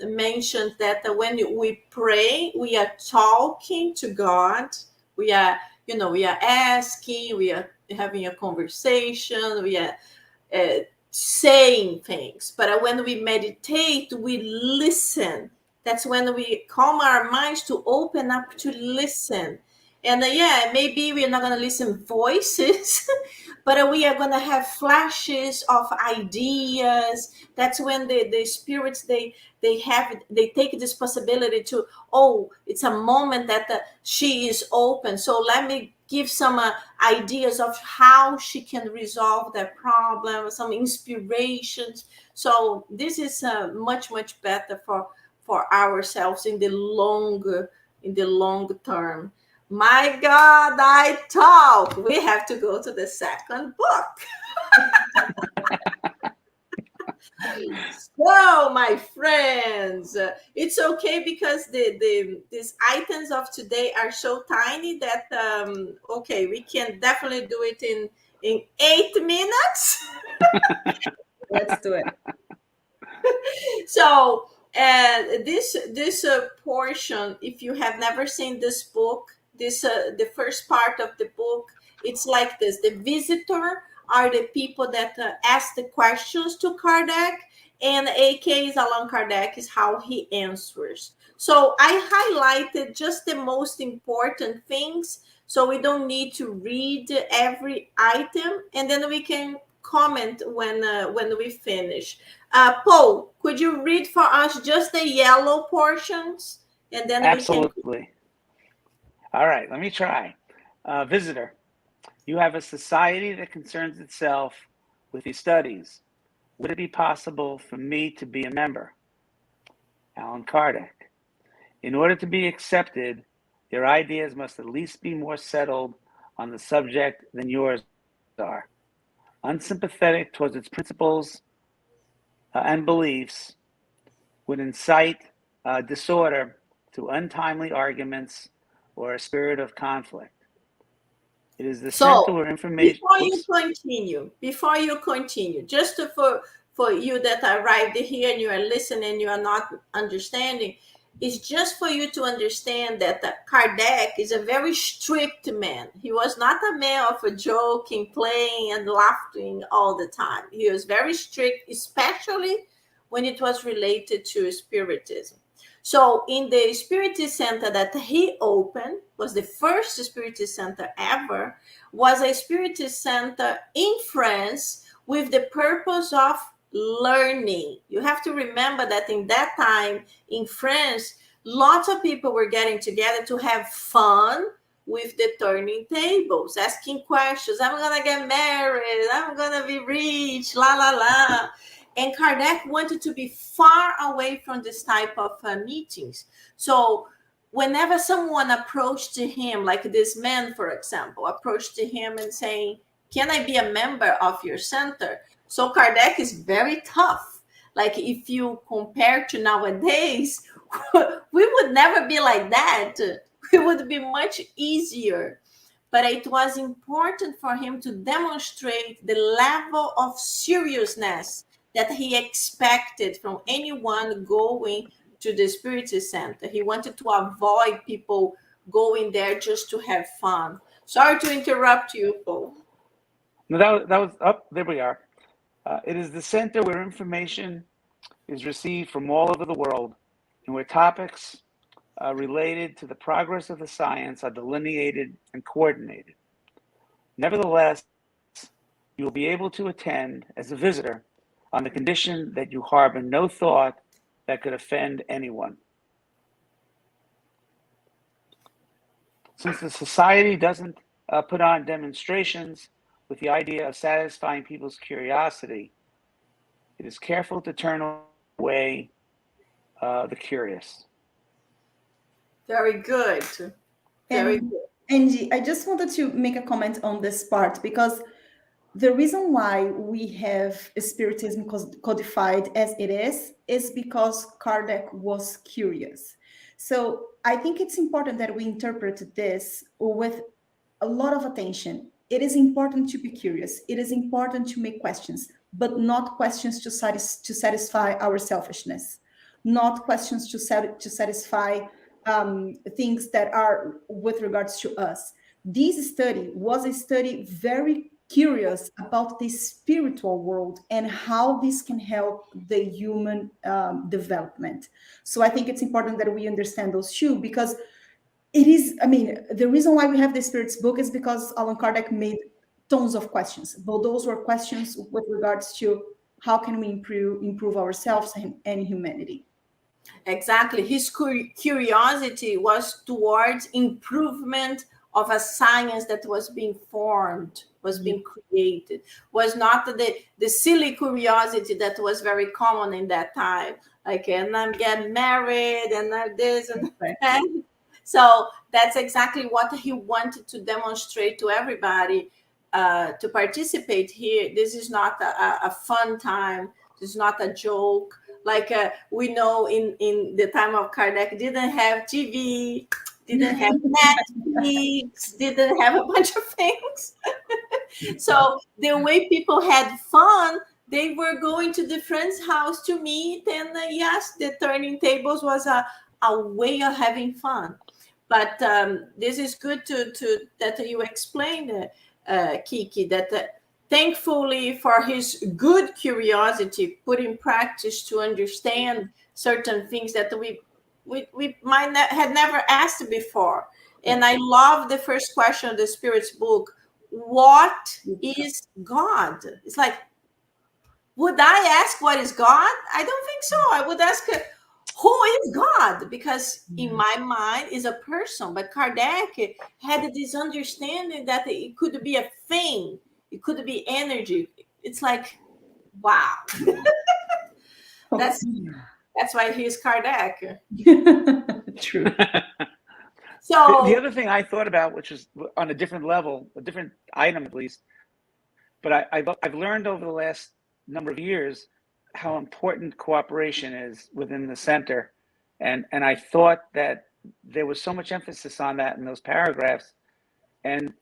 mentioned that when we pray, we are talking to God. We are, we are asking, we are having a conversation, we are saying things. But when we meditate, we listen. That's when we calm our minds to open up to listen. And maybe we're not going to listen voices, but we are going to have flashes of ideas. That's when the spirits, they take this possibility to, oh, it's a moment that she is open, so let me give some ideas of how she can resolve that problem, some inspirations. So this is much better for ourselves in the long term. My God, I talk. We have to go to the second book. So, my friends, it's okay because these items of today are so tiny that okay, we can definitely do it in 8 minutes. Let's do it. So, this portion, if you have never seen this book, the first part of the book, it's like this: the visitor are the people that ask the questions to Kardec, and AK is Allan Kardec is how he answers. So I highlighted just the most important things, so we don't need to read every item, and then we can comment when we finish. Paul, could you read for us just the yellow portions, and then Absolutely. All right, let me try. Visitor, you have a society that concerns itself with these studies. Would it be possible for me to be a member? Allan Kardec, in order to be accepted, your ideas must at least be more settled on the subject than yours are. Unsympathetic towards its principles and beliefs would incite disorder to untimely arguments or a spirit of conflict. It is the center where information. Before you continue, just for you that arrived here and you are listening, you are not understanding, it's just for you to understand that Kardec is a very strict man. He was not a man of a joking, playing, and laughing all the time. He was very strict, especially when it was related to Spiritism. So in the Spiritist Center that he opened, was the first Spiritist Center ever, was a Spiritist Center in France with the purpose of learning. You have to remember that in that time in France, lots of people were getting together to have fun with the turning tables, asking questions. I'm going to get married. I'm going to be rich, la, la, la. And Kardec wanted to be far away from this type of meetings. So whenever someone approached him, like this man, for example, approached him and saying, can I be a member of your center? So Kardec is very tough. Like if you compare to nowadays, we would never be like that. It would be much easier. But it was important for him to demonstrate the level of seriousness that he expected from anyone going to the Spiritist Center. He wanted to avoid people going there just to have fun. Sorry to interrupt you, Paul. No, that was up. There we are. It is the center where information is received from all over the world and where topics related to the progress of the science are delineated and coordinated. Nevertheless, you will be able to attend as a visitor on the condition that you harbor no thought that could offend anyone. Since the society doesn't put on demonstrations with the idea of satisfying people's curiosity, it is careful to turn away the curious. Very good. Very good. Angie, I just wanted to make a comment on this part because the reason why we have Spiritism codified as it is because Kardec was curious. So I think it's important that we interpret this with a lot of attention. It is important to be curious. It is important to make questions, but not questions to satisfy our selfishness, not questions to satisfy things that are with regards to us. This study was a study very curious about the spiritual world and how this can help the human development. So I think it's important that we understand those two, because it is, I mean, the reason why we have the Spirits book is because Allan Kardec made tons of questions, but those were questions with regards to how can we improve ourselves and humanity. Exactly. His curiosity was towards improvement of a science that was being formed, was being created, was not the silly curiosity that was very common in that time. Like, and I'm getting married and I'm this and that. So that's exactly what he wanted to demonstrate to everybody to participate here. This is not a fun time. This is not a joke. Like we know in the time of Kardec, didn't have TV, didn't have Netflix, didn't have a bunch of things. So the way people had fun, they were going to the friend's house to meet. And yes, the turning tables was a way of having fun. But this is good to that you explained, Kiki, that thankfully for his good curiosity put in practice to understand certain things that we might had never asked before. And I love the first question of the Spirit's book. What is God? It's like, would I ask what is God? I don't think so. I would ask, who is God? Because in my mind is a person. But Kardec had this understanding that it could be a thing. It could be energy. It's like, wow. That's why he's Kardec. True. So the other thing I thought about, which is on a different level, a different item at least, but I've learned over the last number of years how important cooperation is within the center, and I thought that there was so much emphasis on that in those paragraphs, and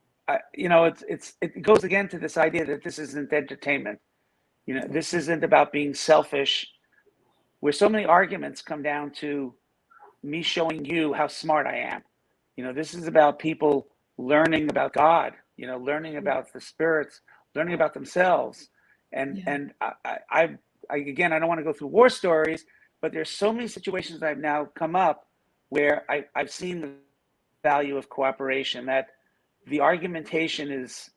it goes again to this idea that this isn't entertainment. This isn't about being selfish, where so many arguments come down to me showing you how smart I am. This is about people learning about God, learning about the spirits, learning about themselves. And I again, I don't want to go through war stories, but there's so many situations that I've now come up where I've seen the value of cooperation, that the argumentation is,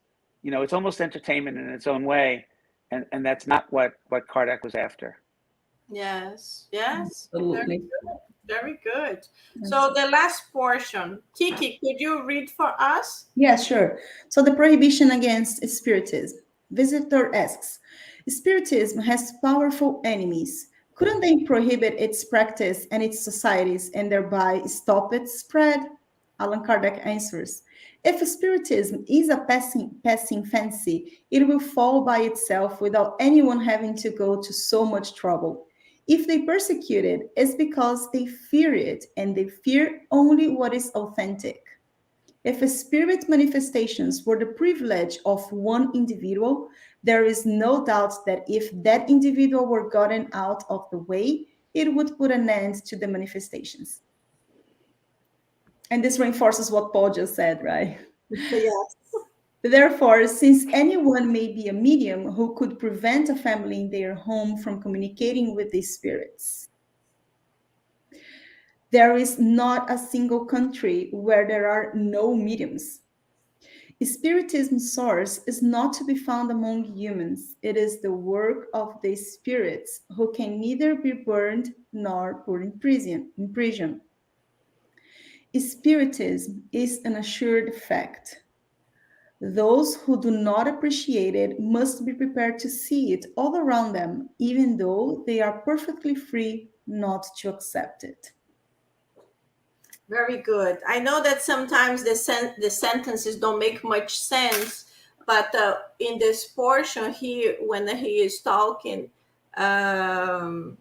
it's almost entertainment in its own way. And that's not what Kardec was after. yes. Absolutely. Very good. So the last portion, Kiki, could you read for us? Yeah, sure. So the prohibition against Spiritism. Visitor asks, Spiritism has powerful enemies. Couldn't they prohibit its practice and its societies and thereby stop its spread? Allan Kardec answers, if Spiritism is a passing fancy, it will fall by itself without anyone having to go to so much trouble. If they persecute it, it's because they fear it, and they fear only what is authentic. If spirit manifestations were the privilege of one individual, there is no doubt that if that individual were gotten out of the way, it would put an end to the manifestations. And this reinforces what Paul just said, right? Yes. Therefore, since anyone may be a medium who could prevent a family in their home from communicating with the spirits, there is not a single country where there are no mediums. Spiritism's source is not to be found among humans. It is the work of the spirits who can neither be burned nor put in prison. Spiritism is an assured fact. Those who do not appreciate it must be prepared to see it all around them, even though they are perfectly free not to accept it. Very good. I know that sometimes the sentences don't make much sense, But in this portion here, when he is talking, where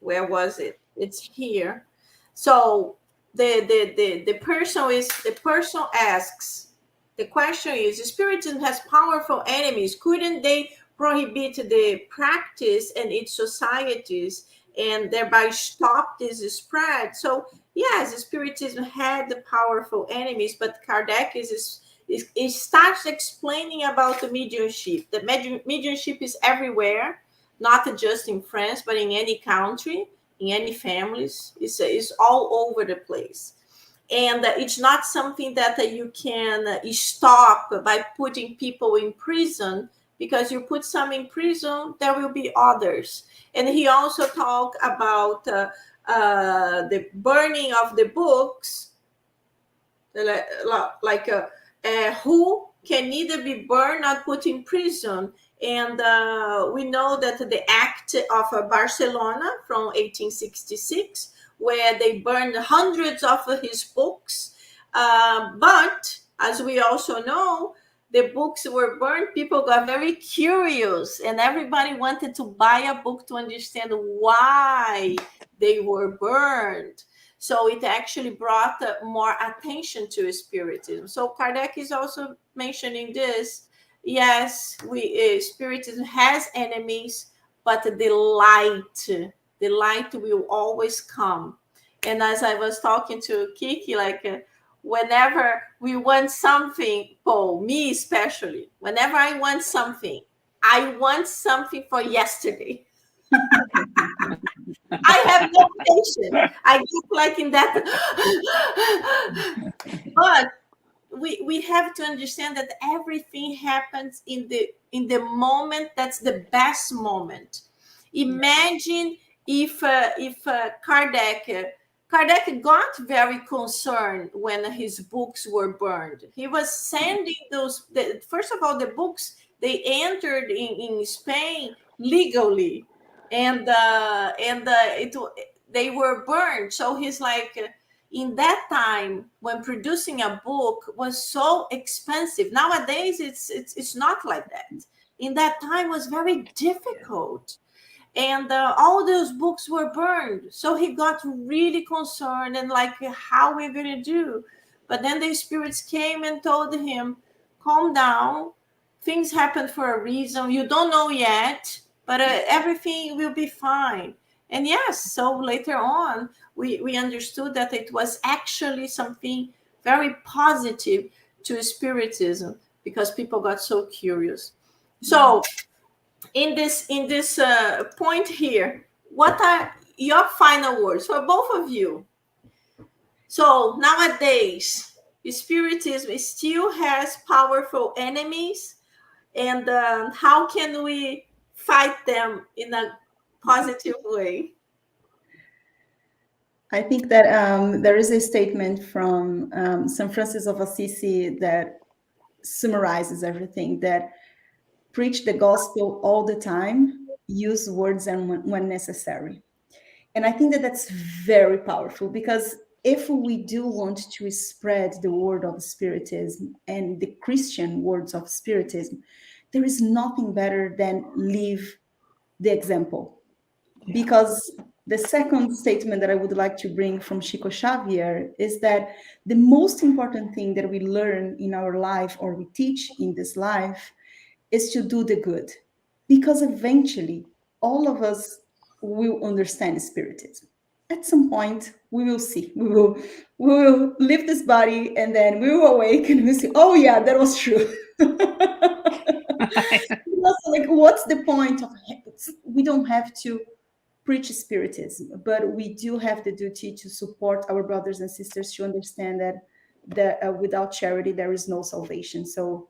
was it? It's here. So the person asks, the question is, Spiritism has powerful enemies. Couldn't they prohibit the practice and its societies and thereby stop this spread? So yes, Spiritism had the powerful enemies, but Kardec is starts explaining about the mediumship. The mediumship is everywhere, not just in France, but in any country, in any families. It's all over the place. And it's not something that you can stop by putting people in prison, because you put some in prison, there will be others. And he also talked about the burning of the books, like who can neither be burned nor put in prison. And we know that the Act of Barcelona from 1866, where they burned hundreds of his books. But as we also know, the books were burned, people got very curious, and everybody wanted to buy a book to understand why they were burned. So it actually brought more attention to Spiritism. So Kardec is also mentioning this. Yes, Spiritism has enemies, but the light will always come. And as I was talking to Kiki, like whenever we want something, Paul, me especially, whenever I want something for yesterday. I have no patience. I get like in that. But we have to understand that everything happens in the moment that's the best moment. Imagine if Kardec got very concerned when his books were burned. He was sending those. First of all, the books, they entered in Spain legally, and they were burned. So he's like, in that time when producing a book was so expensive. Nowadays it's not like that. In that time was very difficult, and all those books were burned. So he got really concerned and like, how we're going to do. But then the spirits came and told him, calm down, things happen for a reason, you don't know yet, but everything will be fine. And yes, so later on we understood that it was actually something very positive to Spiritism, because people got so curious. So in this point here, what are your final words for both of you? So nowadays, Spiritism still has powerful enemies, and how can we fight them in a positive way? I think that there is a statement from St. Francis of Assisi that summarizes everything, that preach the gospel all the time, use words when necessary. And I think that that's very powerful, because if we do want to spread the word of Spiritism and the Christian words of Spiritism, there is nothing better than leave the example. Yeah. Because the second statement that I would like to bring from Chico Xavier is that the most important thing that we learn in our life, or we teach in this life, is to do the good. Because eventually all of us will understand Spiritism. At some point we will see, we will leave this body, and then we will awake and we'll say, oh yeah, that was true. Like, what's the point of it? We don't have to preach Spiritism, but we do have the duty to support our brothers and sisters to understand that without charity there is no salvation. So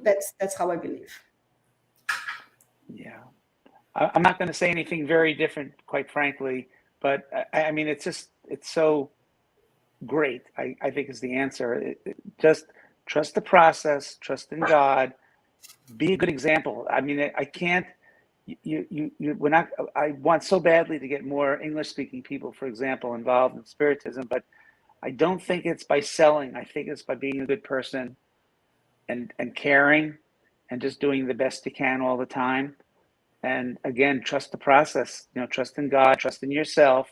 that's how I believe. Yeah, I'm not going to say anything very different, quite frankly, but I mean, it's so great, I think is the answer. Just trust the process, trust in God, be a good example. I mean, I can't, we're not, I want so badly to get more English-speaking people, for example, involved in Spiritism, but I don't think it's by selling. I think it's by being a good person and caring and just doing the best you can all the time. And again, trust the process, trust in God, trust in yourself,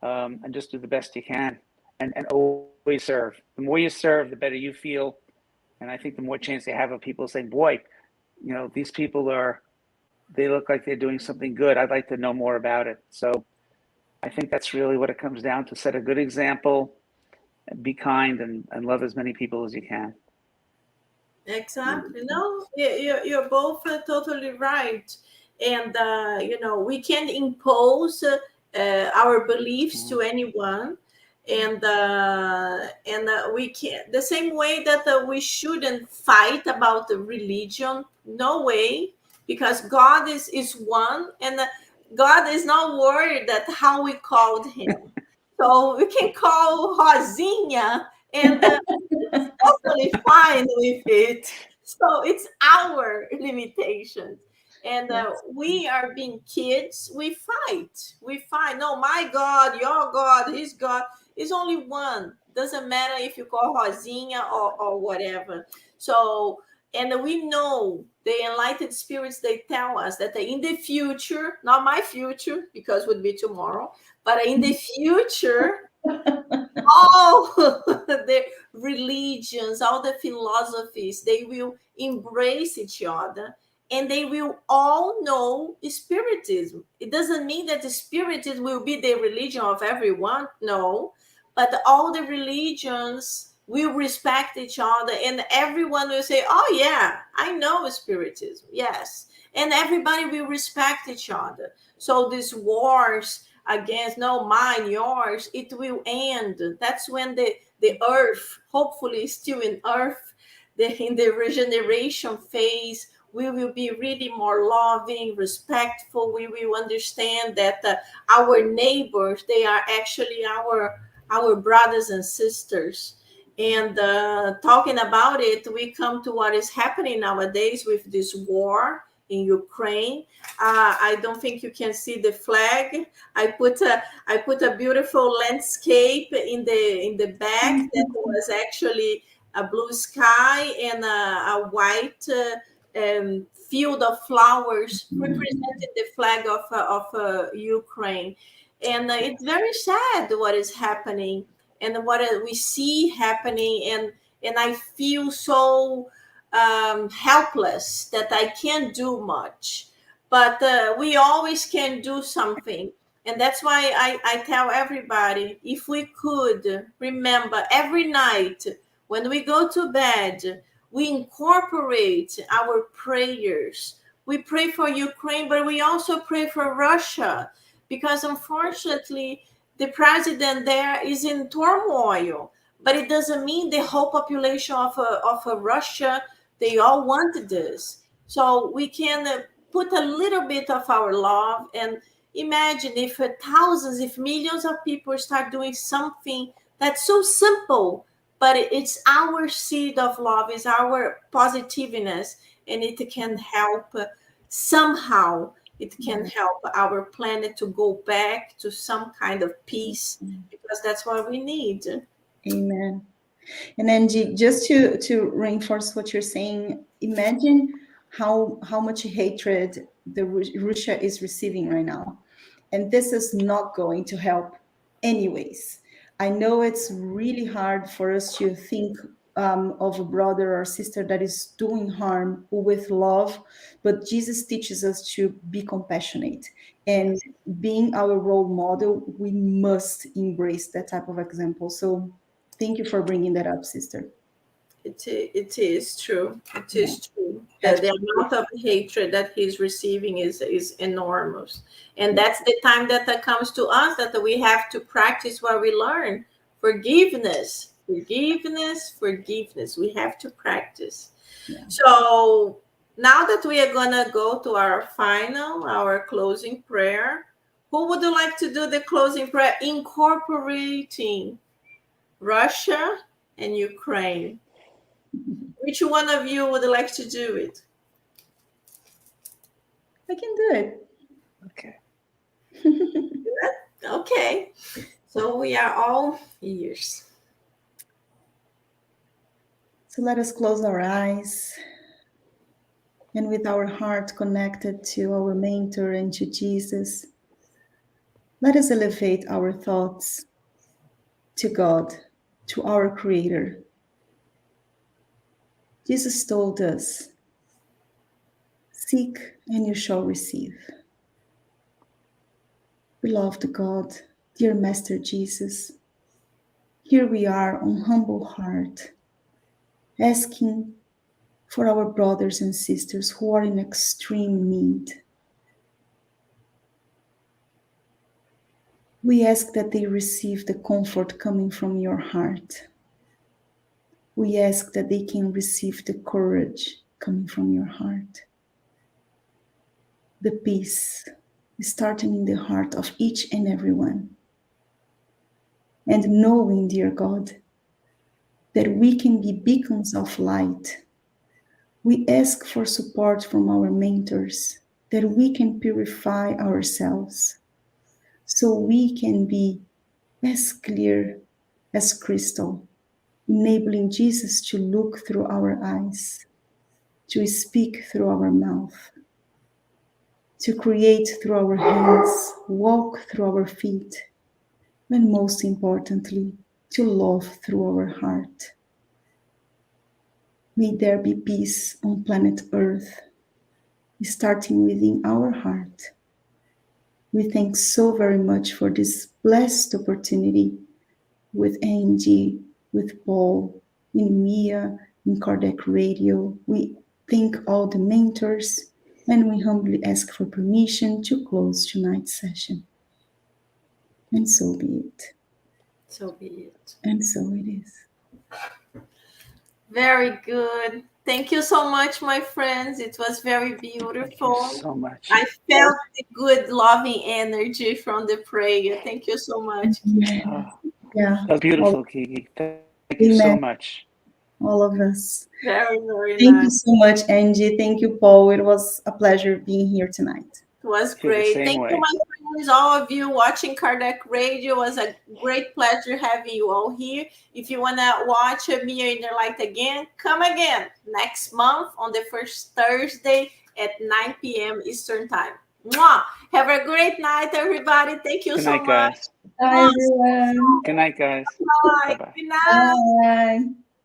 and just do the best you can, and always serve. The more you serve, the better you feel. And I think the more chance they have of people saying, boy, these people they look like they're doing something good. I'd like to know more about it. So I think that's really what it comes down to. Set a good example, be kind, and love as many people as you can. Exactly. No, you're both totally right. And, we can't impose our beliefs to anyone. And we can't, the same way that we shouldn't fight about the religion. No way, because God is one, and God is not worried that how we called him. So we can call Rosinha, and totally fine with it. So it's our limitations. And we are being kids, we fight. We fight. No, my God, your God, his God is only one. Doesn't matter if you call Rosinha or whatever. So, and we know the enlightened spirits, they tell us that in the future, not my future, because it would be tomorrow, but in the future, all the religions, all the philosophies, they will embrace each other, and they will all know spiritism. It doesn't mean that the spiritism will be the religion of everyone, no, but all the religions will respect each other, and everyone will say, oh yeah, I know spiritism, yes, and everybody will respect each other. So these wars against, no, mine, yours, it will end. That's when the earth, hopefully still in earth, in the regeneration phase, we will be really more loving, respectful. We will understand that our neighbors, they are actually our brothers and sisters. And talking about it, we come to what is happening nowadays with this war in Ukraine. I don't think you can see the flag. I put a beautiful landscape in the back that was actually a blue sky and a white field of flowers representing the flag of Ukraine. And it's very sad what is happening and what we see happening. And I feel so helpless that I can't do much. But we always can do something. And that's why I tell everybody, if we could remember every night when we go to bed, we incorporate our prayers. We pray for Ukraine, but we also pray for Russia, because unfortunately, the president there is in turmoil. But it doesn't mean the whole population of Russia, they all want this. So we can put a little bit of our love, and imagine if thousands, if millions of people start doing something that's so simple, but it's our seed of love, it's our positiveness, and it can help somehow. It can help our planet to go back to some kind of peace, because that's what we need. Amen. And Angy, just to reinforce what you're saying, imagine how much hatred Russia is receiving right now. And this is not going to help anyways. I know it's really hard for us to think of a brother or sister that is doing harm with love, but Jesus teaches us to be compassionate. And being our role model, we must embrace that type of example. So thank you for bringing that up, sister. It is true. It is true. The amount of hatred that he's receiving is enormous. And that's the time that comes to us, that we have to practice what we learn. Forgiveness, forgiveness, forgiveness. We have to practice. Yeah. So now that we are going to go to our closing prayer, who would like to do the closing prayer incorporating Russia and Ukraine? Which one of you would like to do it? I can do it. Okay. Okay. So we are all ears. So let us close our eyes, and with our heart connected to our mentor and to Jesus, let us elevate our thoughts to God, to our Creator. Jesus told us, "Seek and you shall receive." Beloved God, dear Master Jesus, here we are on humble heart, asking for our brothers and sisters who are in extreme need. We ask that they receive the comfort coming from your heart. We ask that they can receive the courage coming from your heart. The peace starting in the heart of each and every one. And knowing, dear God, that we can be beacons of light. We ask for support from our mentors, that we can purify ourselves, so we can be as clear as crystal, enabling Jesus to look through our eyes, to speak through our mouth, to create through our hands, walk through our feet, and most importantly, to love through our heart. May there be peace on planet Earth, starting within our heart. We thank so very much for this blessed opportunity with Angy, with Paul, in Mia, in Kardec Radio. We thank all the mentors, and we humbly ask for permission to close tonight's session. And so be it. So be it. And so it is. Very good. Thank you so much, my friends. It was very beautiful. Thank you so much. I felt the good, loving energy from the prayer. Thank you so much. Yeah. That was beautiful, Kiki. Thank you so much. All of us. Very, very Thank nice. you so much, Angy. Thank you, Paul. It was a pleasure being here tonight. It was Feel the great. same Thank way. you, my friends, all of you watching Kardec Radio. It was a great pleasure having you all here. If you want to watch me or InnerLight again, come again next month on the first Thursday at 9 p.m. Eastern Time. Mwah! Have a great night, everybody. Thank you Good so night, much. guys. Bye, everyone. Good night, guys. Bye. Bye-bye. Good night. Bye.